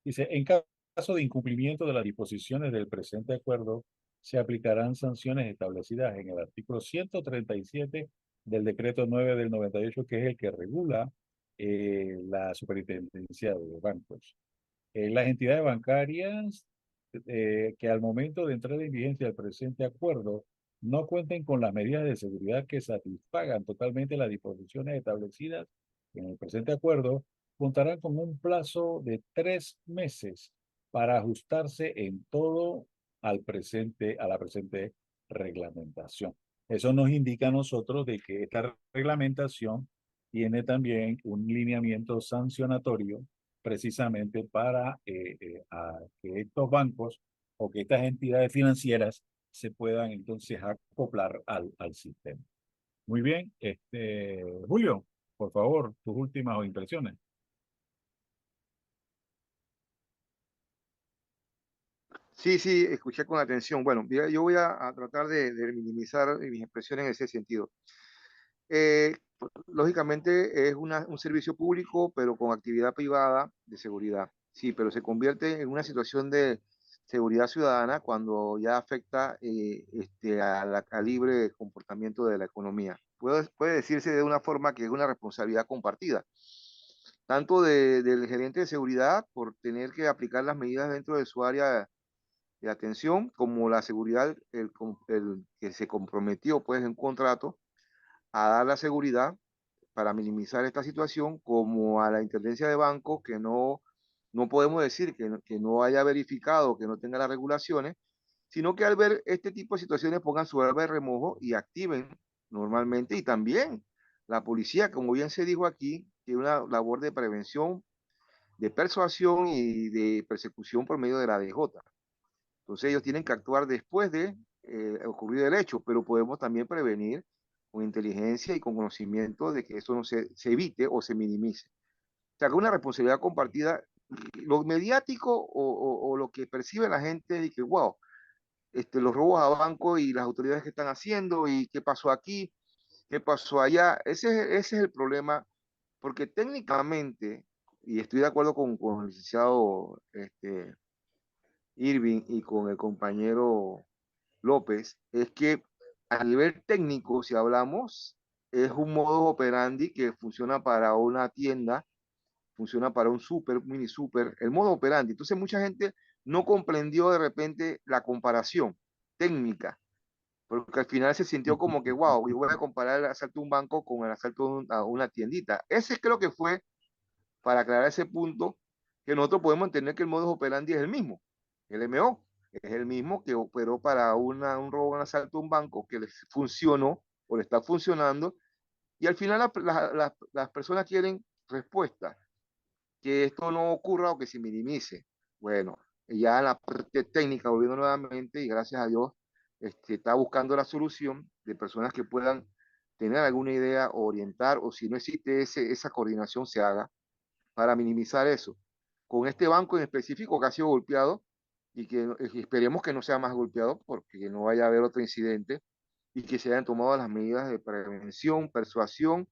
Dice, en caso de incumplimiento de las disposiciones del presente acuerdo, se aplicarán sanciones establecidas en el artículo 137 del decreto 9 del 98, que es el que regula la superintendencia de bancos. Las entidades bancarias que al momento de entrar en vigencia del presente acuerdo no cuenten con las medidas de seguridad que satisfagan totalmente las disposiciones establecidas en el presente acuerdo, contarán con un plazo de 3 meses para ajustarse en todo a la presente reglamentación. Eso nos indica a nosotros de que esta reglamentación tiene también un lineamiento sancionatorio precisamente para que estos bancos o que estas entidades financieras se puedan entonces acoplar al sistema. Muy bien, Julio, por favor, tus últimas impresiones. Sí, sí, escuché con atención. Bueno, mira, yo voy a tratar de minimizar mis expresiones en ese sentido. Lógicamente es un servicio público, pero con actividad privada de seguridad. Sí, pero se convierte en una situación de seguridad ciudadana cuando ya afecta al libre comportamiento de la economía. Puede decirse de una forma que es una responsabilidad compartida, tanto del gerente de seguridad por tener que aplicar las medidas dentro de su área de atención, como la seguridad, el que se comprometió pues en contrato a dar la seguridad para minimizar esta situación, como a la Intendencia de Banco, que no podemos decir que no haya verificado, que no tenga las regulaciones, sino que al ver este tipo de situaciones pongan su arma de remojo y activen normalmente. Y también la policía, como bien se dijo aquí, tiene una labor de prevención, de persuasión y de persecución por medio de la DJ. Entonces ellos tienen que actuar después de ocurrir el hecho, pero podemos también prevenir con inteligencia y con conocimiento de que eso no se evite o se minimice. O sea, que una responsabilidad compartida, lo mediático o lo que percibe la gente de que, wow, los robos a banco y las autoridades que están haciendo y qué pasó aquí, qué pasó allá, ese es el problema, porque técnicamente, y estoy de acuerdo con el licenciado Irving y con el compañero López, es que a nivel técnico, si hablamos, es un modo operandi que funciona para una tienda, funciona para un super, mini super, el modo operandi. Entonces mucha gente no comprendió de repente la comparación técnica, porque al final se sintió como que, wow, yo voy a comparar el asalto a un banco con el asalto a una tiendita. Ese creo que fue, para aclarar ese punto, que nosotros podemos entender que el modus operandi es el mismo, el MO, es el mismo que operó para un robo, un asalto a un banco, que les funcionó o le está funcionando, y al final las personas quieren respuesta, que esto no ocurra o que se minimice. Bueno, ya en la parte técnica, volviendo nuevamente, y gracias a Dios, está buscando la solución de personas que puedan tener alguna idea o orientar, o si no existe esa coordinación, se haga para minimizar eso. Con este banco en específico que ha sido golpeado y que esperemos que no sea más golpeado porque no vaya a haber otro incidente y que se hayan tomado las medidas de prevención, persuasión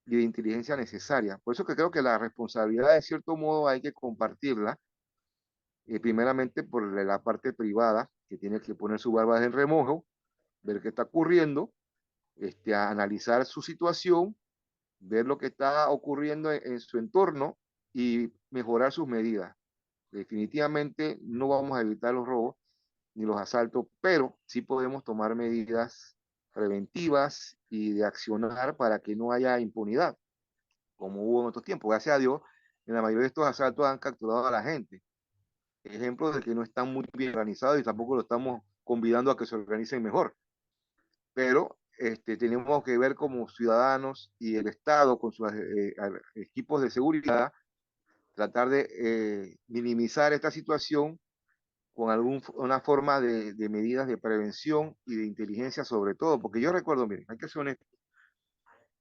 y de inteligencia necesarias. Por eso que creo que la responsabilidad de cierto modo hay que compartirla, primeramente por la parte privada, que tiene que poner su barba en remojo, ver qué está ocurriendo, a analizar su situación, ver lo que está ocurriendo en su entorno y mejorar sus medidas. Definitivamente no vamos a evitar los robos ni los asaltos, pero sí podemos tomar medidas preventivas y de accionar para que no haya impunidad, como hubo en otros tiempos. Gracias a Dios, en la mayoría de estos asaltos han capturado a la gente. Ejemplo de que no están muy bien organizados y tampoco lo estamos convidando a que se organicen mejor. Pero tenemos que ver como ciudadanos y el Estado con sus equipos de seguridad, tratar de minimizar esta situación con alguna forma de medidas de prevención y de inteligencia sobre todo, porque yo recuerdo, miren, hay que ser honesto,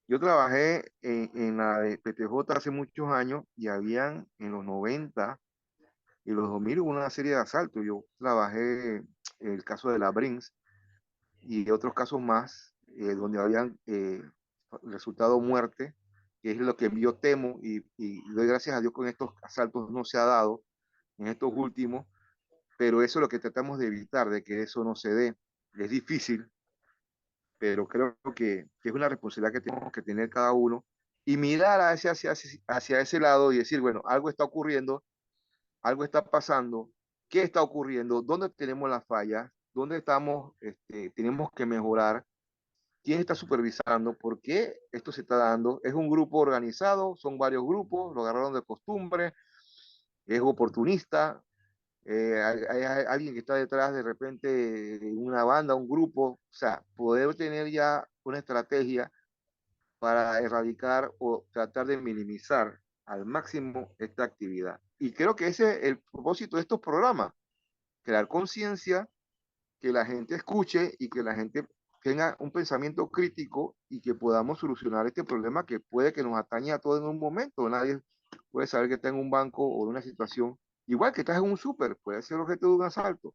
yo trabajé en la de PTJ hace muchos años y habían en los 90 y los 2000 hubo una serie de asaltos. Yo trabajé el caso de la Brinks y otros casos más donde habían resultado muerte, que es lo que yo temo y doy gracias a Dios con estos asaltos no se ha dado en estos últimos, pero eso es lo que tratamos de evitar, de que eso no se dé. Es difícil, pero creo que es una responsabilidad que tenemos que tener cada uno y mirar hacia ese lado y decir, bueno, algo está ocurriendo, algo está pasando, qué está ocurriendo, dónde tenemos las fallas, dónde estamos, tenemos que mejorar, quién está supervisando, por qué esto se está dando, es un grupo organizado, son varios grupos, lo agarraron de costumbre, es oportunista, hay alguien que está detrás de repente de una banda, un grupo, o sea, poder tener ya una estrategia para erradicar o tratar de minimizar al máximo esta actividad. Y creo que ese es el propósito de estos programas, crear conciencia, que la gente escuche y que la gente tenga un pensamiento crítico y que podamos solucionar este problema que puede que nos atañe a todos en un momento. Nadie puede saber que está en un banco o en una situación, igual que estás en un súper, puede ser objeto de un asalto.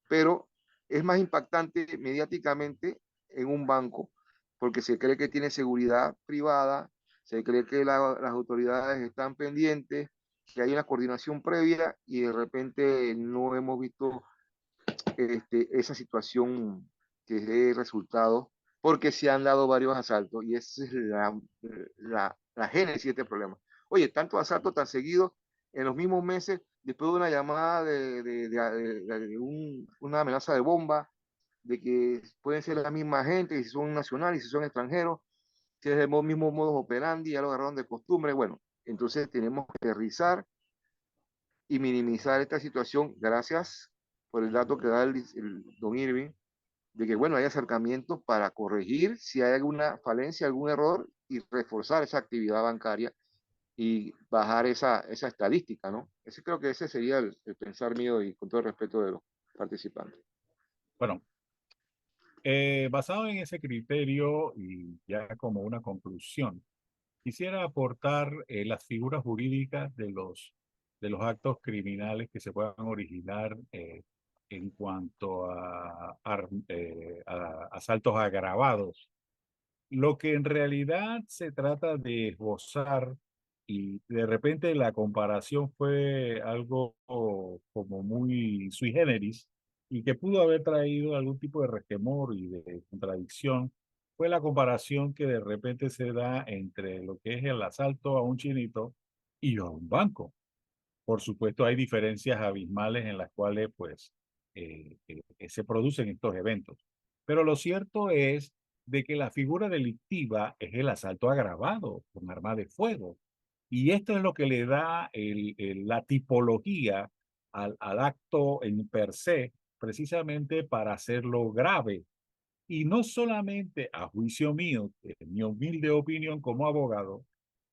pero es más impactante mediáticamente en un banco, porque se cree que tiene seguridad privada, se cree que las autoridades están pendientes, que hay una coordinación previa y de repente no hemos visto esa situación que dé resultados, porque se han dado varios asaltos y esa es la génesis de este problema. Oye, tantos asaltos tan seguidos en los mismos meses, después de una llamada una amenaza de bomba, de que pueden ser la misma gente, y si son nacionales, y si son extranjeros, si es el mismo modus operandi, ya lo agarraron de costumbre. Bueno, entonces tenemos que rizar y minimizar esta situación gracias por el dato que da el don Irving, de que, bueno, hay acercamientos para corregir si hay alguna falencia, algún error y reforzar esa actividad bancaria y bajar esa estadística, ¿no? Ese creo que ese sería el pensar mío y con todo el respeto de los participantes. Bueno, basado en ese criterio y ya como una conclusión, quisiera aportar las figuras jurídicas de los actos criminales que se puedan originar en cuanto a asaltos agravados. Lo que en realidad se trata de esbozar y de repente la comparación fue algo como muy sui generis y que pudo haber traído algún tipo de resquemor y de contradicción, fue la comparación que de repente se da entre lo que es el asalto a un chinito y a un banco. Por supuesto, hay diferencias abismales en las cuales pues se producen estos eventos. Pero lo cierto es de que la figura delictiva es el asalto agravado con arma de fuego. Y esto es lo que le da la tipología al acto en per se, precisamente para hacerlo grave. Y no solamente a juicio mío, en mi humilde opinión como abogado,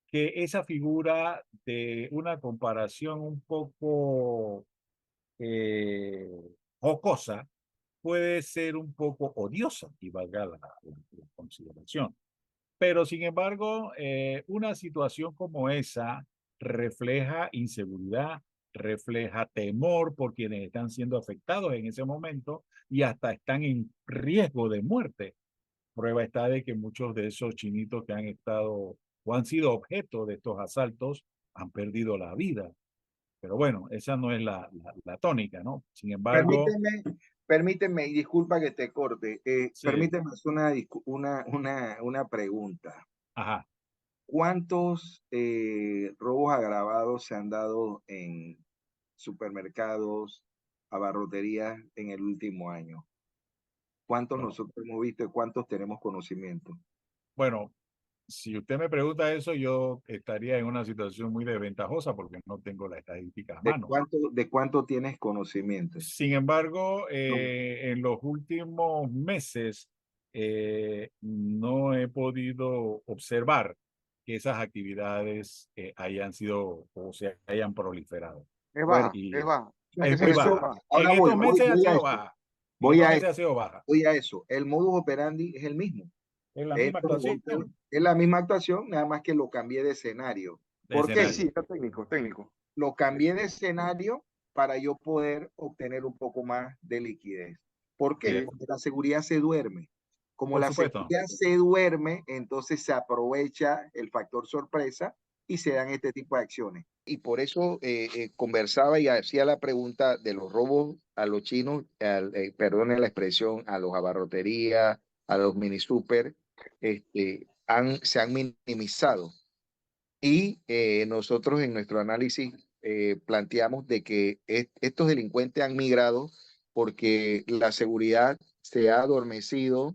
que esa figura de una comparación un poco eh, jocosa puede ser un poco odiosa, y valga la consideración. Pero sin embargo, una situación como esa refleja inseguridad, refleja temor por quienes están siendo afectados en ese momento y hasta están en riesgo de muerte. Prueba está de que muchos de esos chinitos que han estado o han sido objeto de estos asaltos han perdido la vida. Pero bueno, esa no es la tónica, ¿no? Sin embargo, Permíteme, y disculpa que te corte, sí, permíteme hacer una pregunta. ajá. ¿Cuántos robos agravados se han dado en supermercados, abarroterías en el último año? ¿Cuántos Bueno, nosotros hemos visto y cuántos tenemos conocimiento? bueno, si usted me pregunta eso, yo estaría en una situación muy desventajosa porque no tengo la estadística a mano. De cuánto tienes conocimiento? Sin embargo, No. en los últimos meses no he podido observar que esas actividades hayan sido o se hayan proliferado. Es Bueno, baja, Y es baja. es Esa muy cifra es baja. baja. En ahora estos meses ha voy a sido eso, baja. En voy estos a meses eso, ha sido baja. voy a eso. El modus operandi es el mismo. Es la Es, misma actuación es la misma actuación, nada más que lo cambié de escenario. de ¿Por Sí, qué? sí, escenario. está técnico, técnico. Lo cambié de escenario para yo poder obtener un poco más de liquidez. ¿Por qué? Mire, Porque la seguridad se duerme. Como por la supuesto. seguridad se duerme, entonces se aprovecha el factor sorpresa y se dan este tipo de acciones. Y por eso conversaba y hacía la pregunta de los robos a los chinos, perdone la expresión, a los abarroterías, a los mini super, se han minimizado. Y nosotros en nuestro análisis planteamos de que estos delincuentes han migrado porque la seguridad se ha adormecido,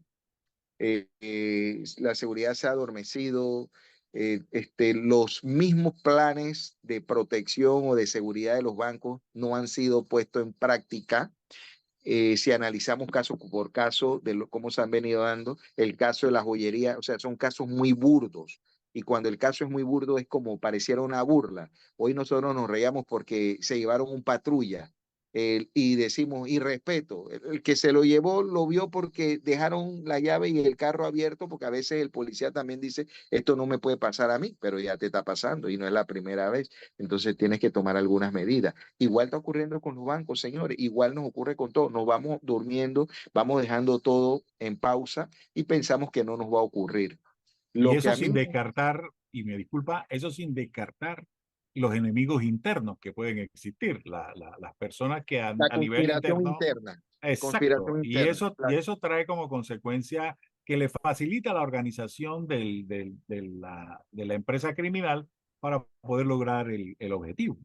la seguridad se ha adormecido, los mismos planes de protección o de seguridad de los bancos no han sido puestos en práctica. Si analizamos caso por caso de cómo se han venido dando, el caso de la joyería, o sea, son casos muy burdos. Y cuando el caso es muy burdo es como pareciera una burla. Hoy nosotros nos reíamos porque se llevaron un patrulla y decimos, y respeto, el que se lo llevó lo vio porque dejaron la llave y el carro abierto, porque a veces el policía también dice, esto no me puede pasar a mí, pero ya te está pasando y no es la primera vez, entonces tienes que tomar algunas medidas. Igual está ocurriendo con los bancos, señores, igual nos ocurre con todo, nos vamos durmiendo, vamos dejando todo en pausa y pensamos que no nos va a ocurrir. Y Lo que eso a mí sin descartar, y me disculpa, eso sin descartar los enemigos internos que pueden existir, las personas que la a nivel conspiración interno, interna, exacto, conspiración y interna, y claro. eso trae como consecuencia que le facilita la organización de la empresa criminal para poder lograr el objetivo.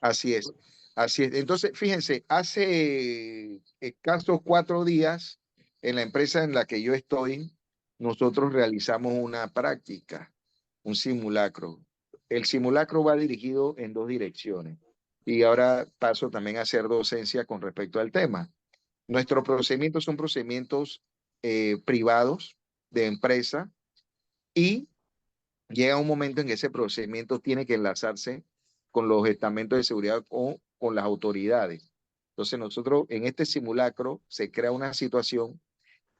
Así es, así es. Entonces, fíjense, hace escasos 4 días, en la empresa en la que yo estoy, nosotros realizamos una práctica, un simulacro. El simulacro va dirigido en 2 direcciones. Y ahora paso también a hacer docencia con respecto al tema. Nuestros procedimientos son procedimientos privados de empresa y llega un momento en que ese procedimiento tiene que enlazarse con los estamentos de seguridad o con las autoridades. Entonces nosotros en este simulacro se crea una situación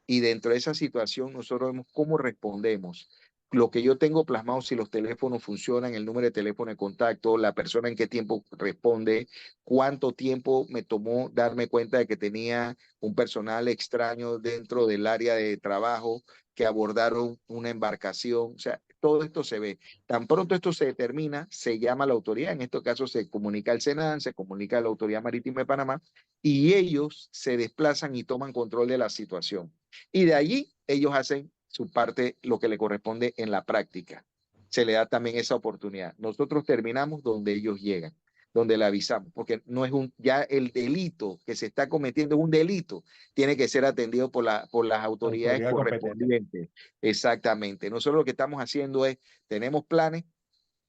y dentro de esa situación nosotros vemos cómo respondemos. Lo que yo tengo plasmado, si los teléfonos funcionan, el número de teléfono de contacto, la persona en qué tiempo responde, cuánto tiempo me tomó darme cuenta de que tenía un personal extraño dentro del área de trabajo, que abordaron una embarcación. O sea, todo esto se ve. Tan pronto esto se determina, se llama a la autoridad. En este caso se comunica al SENAN, se comunica a la Autoridad Marítima de Panamá y ellos se desplazan y toman control de la situación. Y de allí ellos hacen su parte, lo que le corresponde en la práctica. Se le da también esa oportunidad. Nosotros terminamos donde ellos llegan, donde le avisamos, porque no es ya el delito que se está cometiendo es un delito, tiene que ser atendido por las autoridades Autoridad competente. correspondientes. Exactamente. Nosotros lo que estamos haciendo es, tenemos planes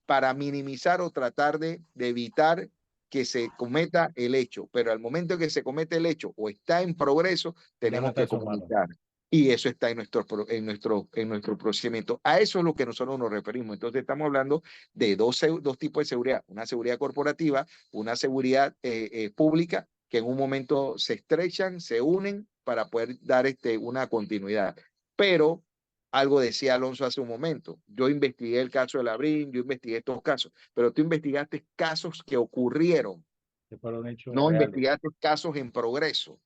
para minimizar o tratar de evitar que se cometa el hecho, pero al momento que se comete el hecho o está en progreso, Ya no tenemos está que en sus manos. comunicar. Y eso está en nuestro procedimiento. A eso es lo que nosotros nos referimos. Entonces estamos hablando de dos tipos de seguridad. Una seguridad corporativa, una seguridad pública, que en un momento se estrechan, se unen para poder dar una continuidad. Pero algo decía Alonso hace un momento. Yo investigué el caso de Labrín, yo investigué estos casos, pero tú investigaste casos que ocurrieron, Que fueron hechos no reales. investigaste casos en progreso.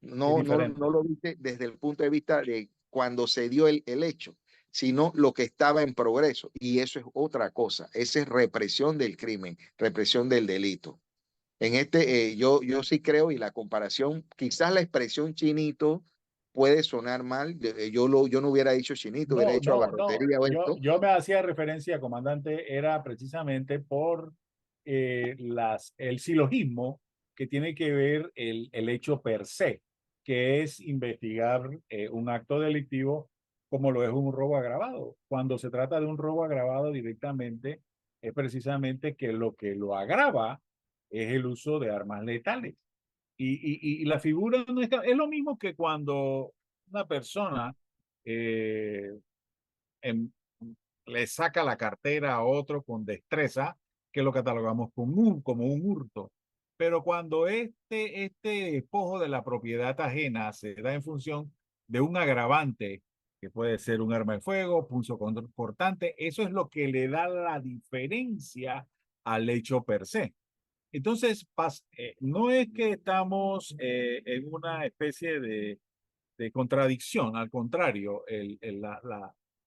Es No diferente. lo viste desde el punto de vista de cuando se dio el hecho, sino lo que estaba en progreso. Y eso es otra cosa. Esa es represión del crimen, represión del delito. Yo sí creo, y la comparación, quizás la expresión chinito puede sonar mal. Yo no hubiera dicho chinito, hubiera No, dicho no, no. abarrotería o esto. Yo me hacía referencia, comandante, era precisamente por el silogismo que tiene que ver el hecho per se, que es investigar un acto delictivo como lo es un robo agravado. Cuando se trata de un robo agravado directamente, es precisamente que lo agrava es el uso de armas letales. Y la figura no es lo mismo que cuando una persona eh, en- le saca la cartera a otro con destreza, que lo catalogamos como un hurto. Pero cuando este despojo de la propiedad ajena se da en función de un agravante, que puede ser un arma de fuego, punzo cortante, eso es lo que le da la diferencia al hecho per se. Entonces, no es que estamos en una especie de contradicción, al contrario,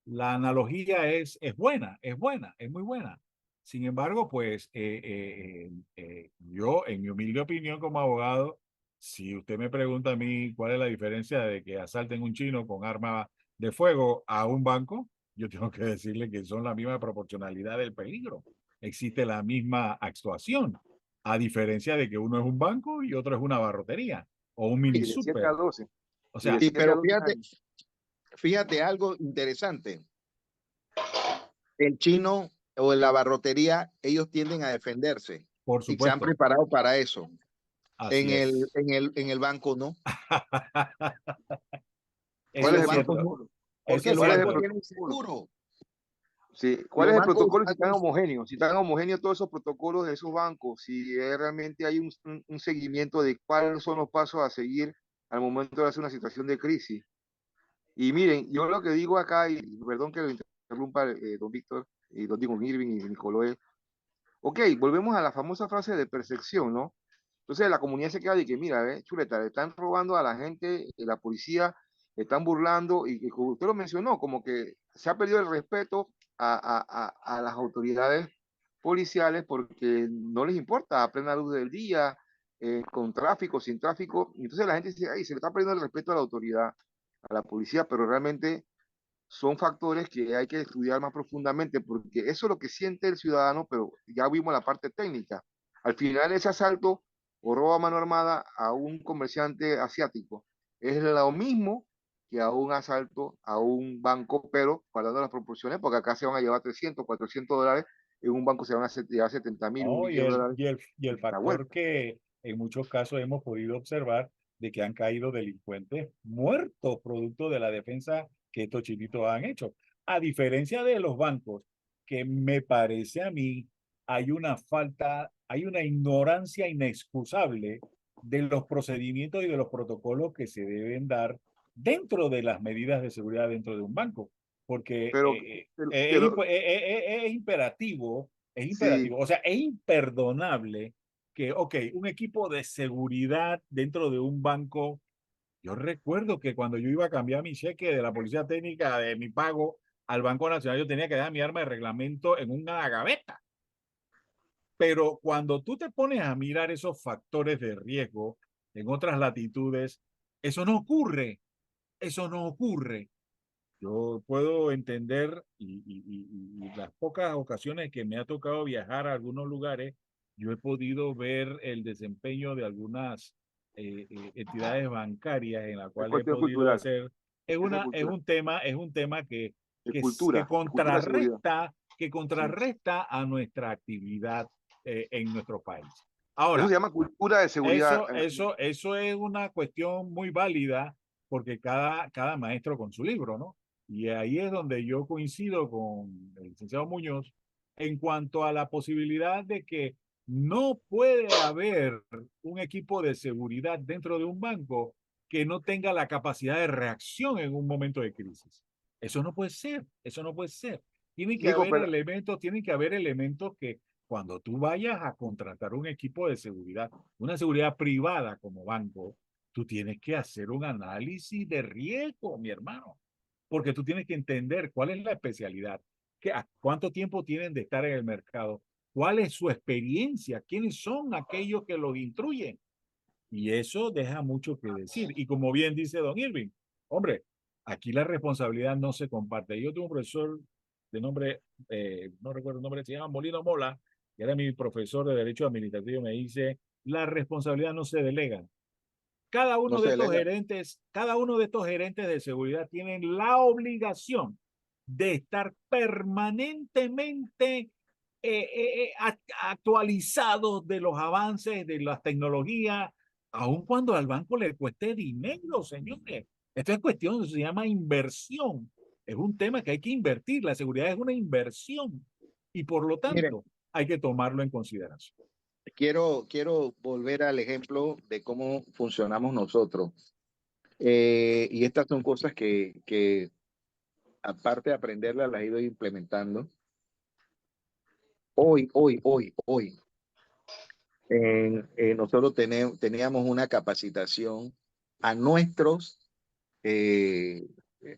la analogía es buena, es muy buena. Sin embargo, pues yo, en mi humilde opinión como abogado, si usted me pregunta a mí cuál es la diferencia de que asalten un chino con arma de fuego a un banco, yo tengo que decirle que son la misma proporcionalidad del peligro. Existe la misma actuación, a diferencia de que uno es un banco y otro es una barrotería o un mini Y de 7 a super. 12. O Y de sea, Sí, 7 a pero 12 años. fíjate algo interesante. El chino o en la barrotería, ellos tienden a defenderse por y se han supuesto, preparado para eso. así es. En el banco no, en ¿Cuál Eso es los es el bancos cierto. no, protocolo? Eso porque es los ¿Cuál es el bancos cierto. tienen protocolo? seguro. Sí, ¿cuál Los es el bancos, protocolo si están homogéneos? Si están homogéneos todos esos protocolos de esos bancos, si realmente hay un seguimiento de cuáles son los pasos a seguir al momento de hacer una situación de crisis. Y miren, yo lo que digo acá, y perdón que lo interrumpa don Víctor, y don Diego Irving y Nicoloé, ok, volvemos a la famosa frase de percepción, ¿no? Entonces la comunidad se queda de que, mira, chuleta, le están robando a la gente, la policía, le están burlando, y como usted lo mencionó, como que se ha perdido el respeto a las autoridades policiales porque no les importa a plena luz del día, con tráfico, sin tráfico. Entonces la gente dice, ay, se le está perdiendo el respeto a la autoridad, a la policía, pero realmente son factores que hay que estudiar más profundamente porque eso es lo que siente el ciudadano, pero ya vimos la parte técnica. Al final ese asalto o robo a mano armada a un comerciante asiático es lo mismo que a un asalto a un banco, pero guardando las proporciones, porque acá se van a llevar 300, $400, en un banco se van a llevar 70.000, un ¿No? millón de dólares. Y el La factor vuelta. que en muchos casos hemos podido observar de que han caído delincuentes muertos producto de la defensa que estos chinitos han hecho. A diferencia de los bancos, que me parece a mí hay una falta, hay una ignorancia inexcusable de los procedimientos y de los protocolos que se deben dar dentro de las medidas de seguridad dentro de un banco, porque Pero, pero es sí, imperativo, o sea, es imperdonable que, ok, un equipo de seguridad dentro de un banco, yo recuerdo que cuando yo iba a cambiar mi cheque de la policía técnica de mi pago al Banco Nacional, yo tenía que dar mi arma de reglamento en una gaveta. Pero cuando tú te pones a mirar esos factores de riesgo en otras latitudes, eso no ocurre, eso no ocurre. Yo puedo entender y las pocas ocasiones que me ha tocado viajar a algunos lugares, yo he podido ver el desempeño de algunas entidades bancarias en la es cual he cuestión podido cultural, hacer. esa es cultura, Es un tema de cultura de seguridad. que Sí. contrarresta a nuestra actividad en nuestro país. Eso se Ahora, llama cultura de seguridad. eso es una cuestión muy válida porque cada maestro con su libro, ¿no? Y ahí es donde yo coincido con el licenciado Muñoz en cuanto a la posibilidad de que no puede haber un equipo de seguridad dentro de un banco que no tenga la capacidad de reacción en un momento de crisis. Eso no puede ser, eso no puede ser. Nico, pero Tienen que haber elementos que cuando tú vayas a contratar un equipo de seguridad, una seguridad privada como banco, tú tienes que hacer un análisis de riesgo, mi hermano, porque tú tienes que entender cuál es la especialidad, cuánto tiempo tienen de estar en el mercado, cuál es su experiencia, quiénes son aquellos que los instruyen. Y eso deja mucho que decir. Y como bien dice don Irving, hombre, aquí la responsabilidad no se comparte. Yo tengo un profesor de nombre, no recuerdo el nombre, se llama Molino Mola, que era mi profesor de Derecho Administrativo, me dice, la responsabilidad no se delega. no se delega. Cada uno de estos gerentes de seguridad tienen la obligación de estar permanentemente actualizados de los avances de las tecnologías, aun cuando al banco le cueste dinero, señores. Esto es cuestión, se llama inversión. Es un tema que hay que invertir. La seguridad es una inversión y por lo Miren, tanto hay que tomarlo en consideración. quiero volver al ejemplo de cómo funcionamos nosotros. Y estas son cosas que aparte de aprenderlas, las he ido implementando. Hoy, nosotros teníamos una capacitación a eh,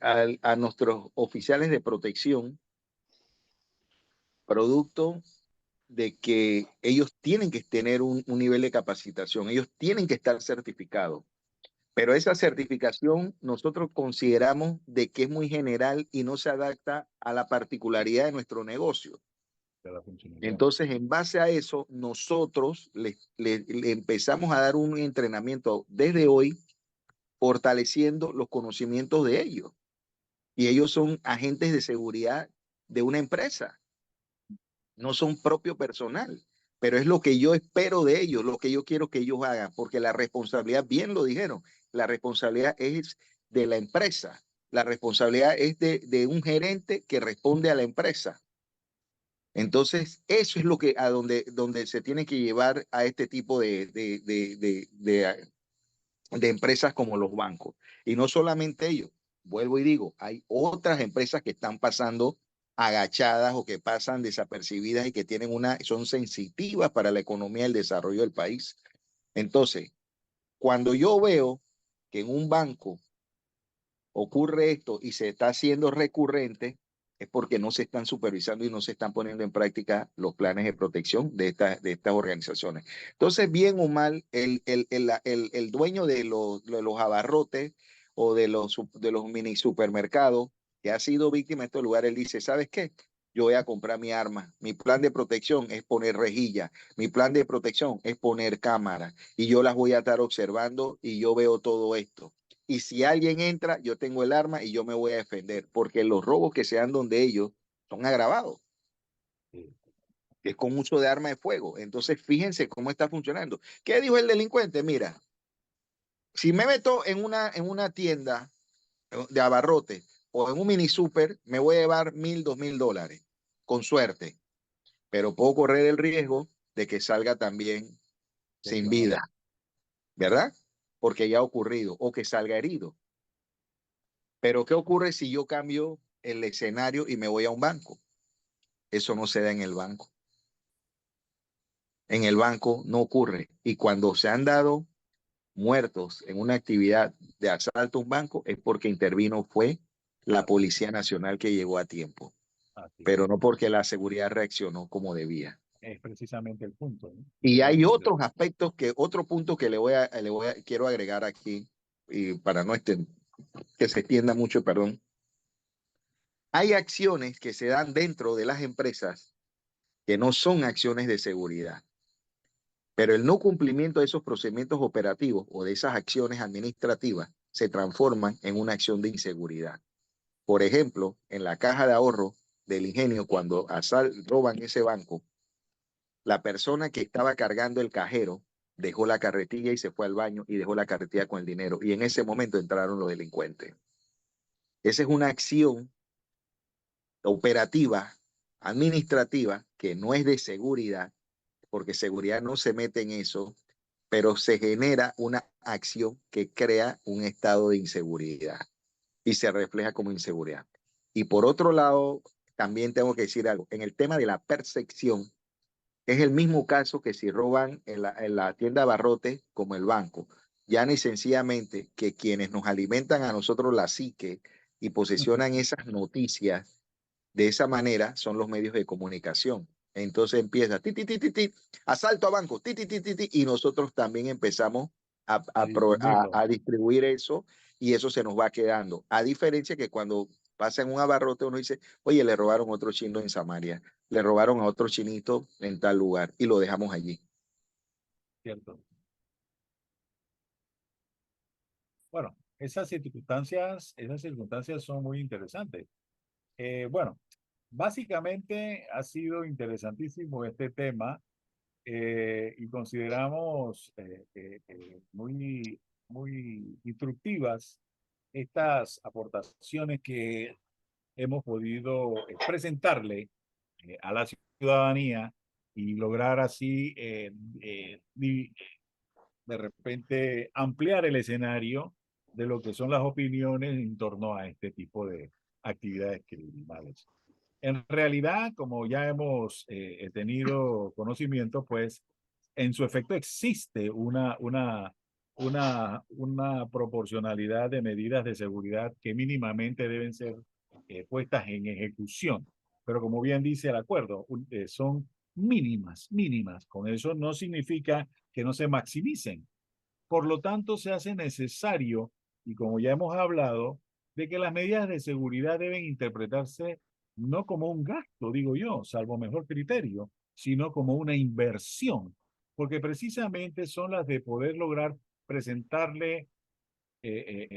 a nuestros oficiales de protección, producto de que ellos tienen que tener un nivel de capacitación, ellos tienen que estar certificados. Pero esa certificación nosotros consideramos de que es muy general y no se adapta a la particularidad de nuestro negocio. Entonces, en base a eso, nosotros le empezamos a dar un entrenamiento desde hoy, fortaleciendo los conocimientos de ellos. Y ellos son agentes de seguridad de una empresa, no son propio personal, pero es lo que yo espero de ellos, lo que yo quiero que ellos hagan, porque la responsabilidad, bien lo dijeron, la responsabilidad es de la empresa, la responsabilidad es de un gerente que responde a la empresa. Entonces, eso es lo que donde se tiene que llevar a este tipo de empresas como los bancos. Y no solamente ellos, vuelvo y digo, hay otras empresas que están pasando agachadas o que pasan desapercibidas y que son sensitivas para la economía y el desarrollo del país. Entonces, cuando yo veo que en un banco ocurre esto y se está haciendo recurrente, es porque no se están supervisando y no se están poniendo en práctica los planes de protección de estas organizaciones. Entonces, bien o mal, el dueño de los abarrotes o de los mini supermercados que ha sido víctima de estos lugares, él dice, ¿sabes qué? Yo voy a comprar mi arma. Mi plan de protección es poner rejilla. Mi plan de protección es poner cámaras. Y yo las voy a estar observando y yo veo todo esto. Y si alguien entra, yo tengo el arma y yo me voy a defender, porque los robos que se dan donde ellos son agravados, que es con uso de arma de fuego. Entonces, fíjense cómo está funcionando. ¿Qué dijo el delincuente? Mira, si me meto en una tienda de abarrote o en un mini super, me voy a llevar $1,000, $2,000, con suerte, pero puedo correr el riesgo de que salga también sin vida, ¿verdad? Porque ya ha ocurrido, o que salga herido. Pero ¿qué ocurre si yo cambio el escenario y me voy a un banco? Eso no se da en el banco. En el banco no ocurre. Y cuando se han dado muertos en una actividad de asalto a un banco es porque intervino fue la Policía Nacional que llegó a tiempo, pero no porque la seguridad reaccionó como debía. Es precisamente el punto, ¿no? Y hay otros aspectos otro punto que quiero agregar aquí, y para no que se extienda mucho, perdón. Hay acciones que se dan dentro de las empresas que no son acciones de seguridad, pero el no cumplimiento de esos procedimientos operativos o de esas acciones administrativas se transforman en una acción de inseguridad. Por ejemplo, en la caja de ahorro del Ingenio, cuando roban ese banco, la persona que estaba cargando el cajero dejó la carretilla y se fue al baño y dejó la carretilla con el dinero. Y en ese momento entraron los delincuentes. Esa es una acción operativa, administrativa, que no es de seguridad, porque seguridad no se mete en eso, pero se genera una acción que crea un estado de inseguridad y se refleja como inseguridad. Y por otro lado, también tengo que decir algo, en el tema de la percepción, es el mismo caso que si roban en la tienda de abarrotes como el banco. Ya ni sencillamente que quienes nos alimentan a nosotros la psique y posesionan esas noticias de esa manera son los medios de comunicación. Entonces empieza, ti, ti, ti, ti, ti, asalto a banco, ti, ti, ti, ti, ti, y nosotros también empezamos a distribuir eso y eso se nos va quedando. A diferencia que cuando pasa en un abarrote uno dice, oye, le robaron otro chino en Samaria, le robaron a otro chinito en tal lugar y lo dejamos allí. Cierto. Bueno, esas circunstancias son muy interesantes. Bueno, básicamente ha sido interesantísimo este tema y consideramos muy instructivas estas aportaciones que hemos podido presentarle a la ciudadanía y lograr así de repente ampliar el escenario de lo que son las opiniones en torno a este tipo de actividades criminales. En realidad, como ya hemos tenido conocimiento, pues en su efecto existe una proporcionalidad de medidas de seguridad que mínimamente deben ser puestas en ejecución. Pero como bien dice el acuerdo, son mínimas. Con eso no significa que no se maximicen. Por lo tanto, se hace necesario, y como ya hemos hablado, de que las medidas de seguridad deben interpretarse no como un gasto, digo yo, salvo mejor criterio, sino como una inversión, porque precisamente son las de poder lograr presentarle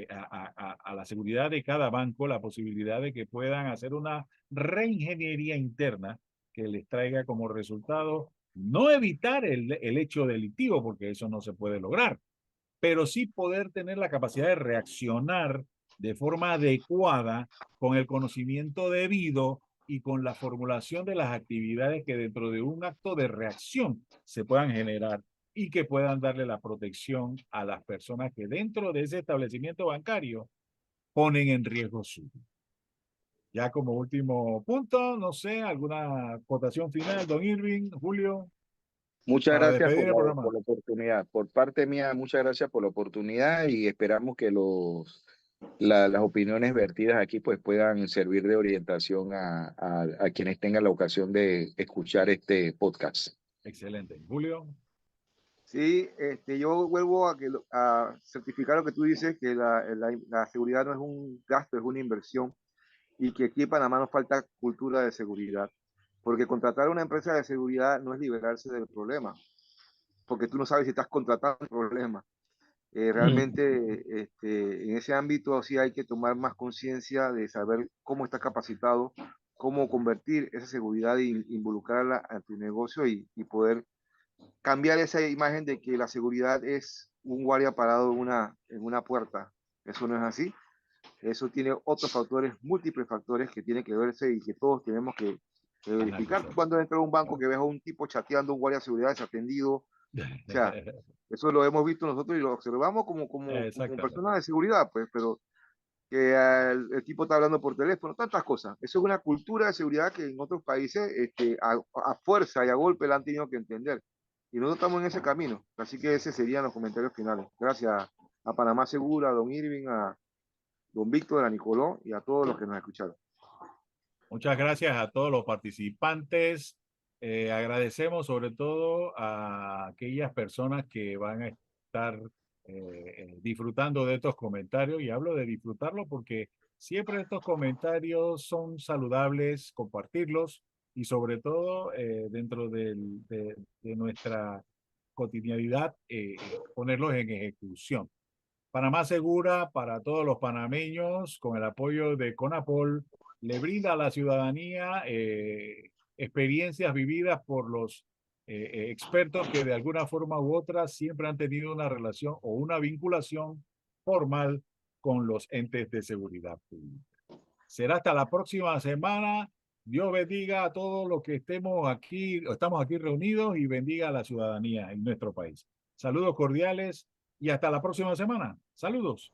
a la seguridad de cada banco la posibilidad de que puedan hacer una reingeniería interna que les traiga como resultado no evitar el hecho delictivo, porque eso no se puede lograr, pero sí poder tener la capacidad de reaccionar de forma adecuada con el conocimiento debido y con la formulación de las actividades que dentro de un acto de reacción se puedan generar y que puedan darle la protección a las personas que dentro de ese establecimiento bancario ponen en riesgo su vida. Ya como último punto, no sé, alguna cotación final, don Irving, Julio, Muchas para gracias despedir el programa. por la oportunidad. Por parte mía, muchas gracias por la oportunidad y esperamos que las opiniones vertidas aquí pues puedan servir de orientación a quienes tengan la ocasión de escuchar este podcast. Excelente. Julio. Sí, yo vuelvo a certificar lo que tú dices, que la seguridad no es un gasto, es una inversión, y que aquí en Panamá nos falta cultura de seguridad, porque contratar una empresa de seguridad no es liberarse del problema, porque tú no sabes si estás contratando el problema. Realmente en ese ámbito sí hay que tomar más conciencia de saber cómo está capacitado, cómo convertir esa seguridad e involucrarla a tu negocio y poder cambiar esa imagen de que la seguridad es un guardia parado en una puerta. Eso no es así. Eso tiene otros factores, múltiples factores que tienen que verse y que todos tenemos que verificar. Cuando entras a un banco que ves a un tipo chateando, un guardia de seguridad desatendido, o sea, eso lo hemos visto nosotros y lo observamos como personas de seguridad, pues, pero que el tipo está hablando por teléfono, tantas cosas. Eso es una cultura de seguridad que en otros países a fuerza y a golpe la han tenido que entender. Y nosotros estamos en ese camino. Así que ese serían los comentarios finales. Gracias a Panamá Segura, a don Irving, a don Víctor, a Nicoló y a todos los que nos escucharon. Muchas gracias a todos los participantes. Agradecemos sobre todo a aquellas personas que van a estar disfrutando de estos comentarios, y hablo de disfrutarlo porque siempre estos comentarios son saludables, compartirlos y sobre todo dentro de nuestra cotidianidad ponerlos en ejecución. Panamá Segura para todos los panameños, con el apoyo de CONAPOL, le brinda a la ciudadanía experiencias vividas por los expertos que de alguna forma u otra siempre han tenido una relación o una vinculación formal con los entes de seguridad pública. Será hasta la próxima semana. Dios bendiga a todos los que estamos aquí reunidos y bendiga a la ciudadanía en nuestro país. Saludos cordiales y hasta la próxima semana. Saludos.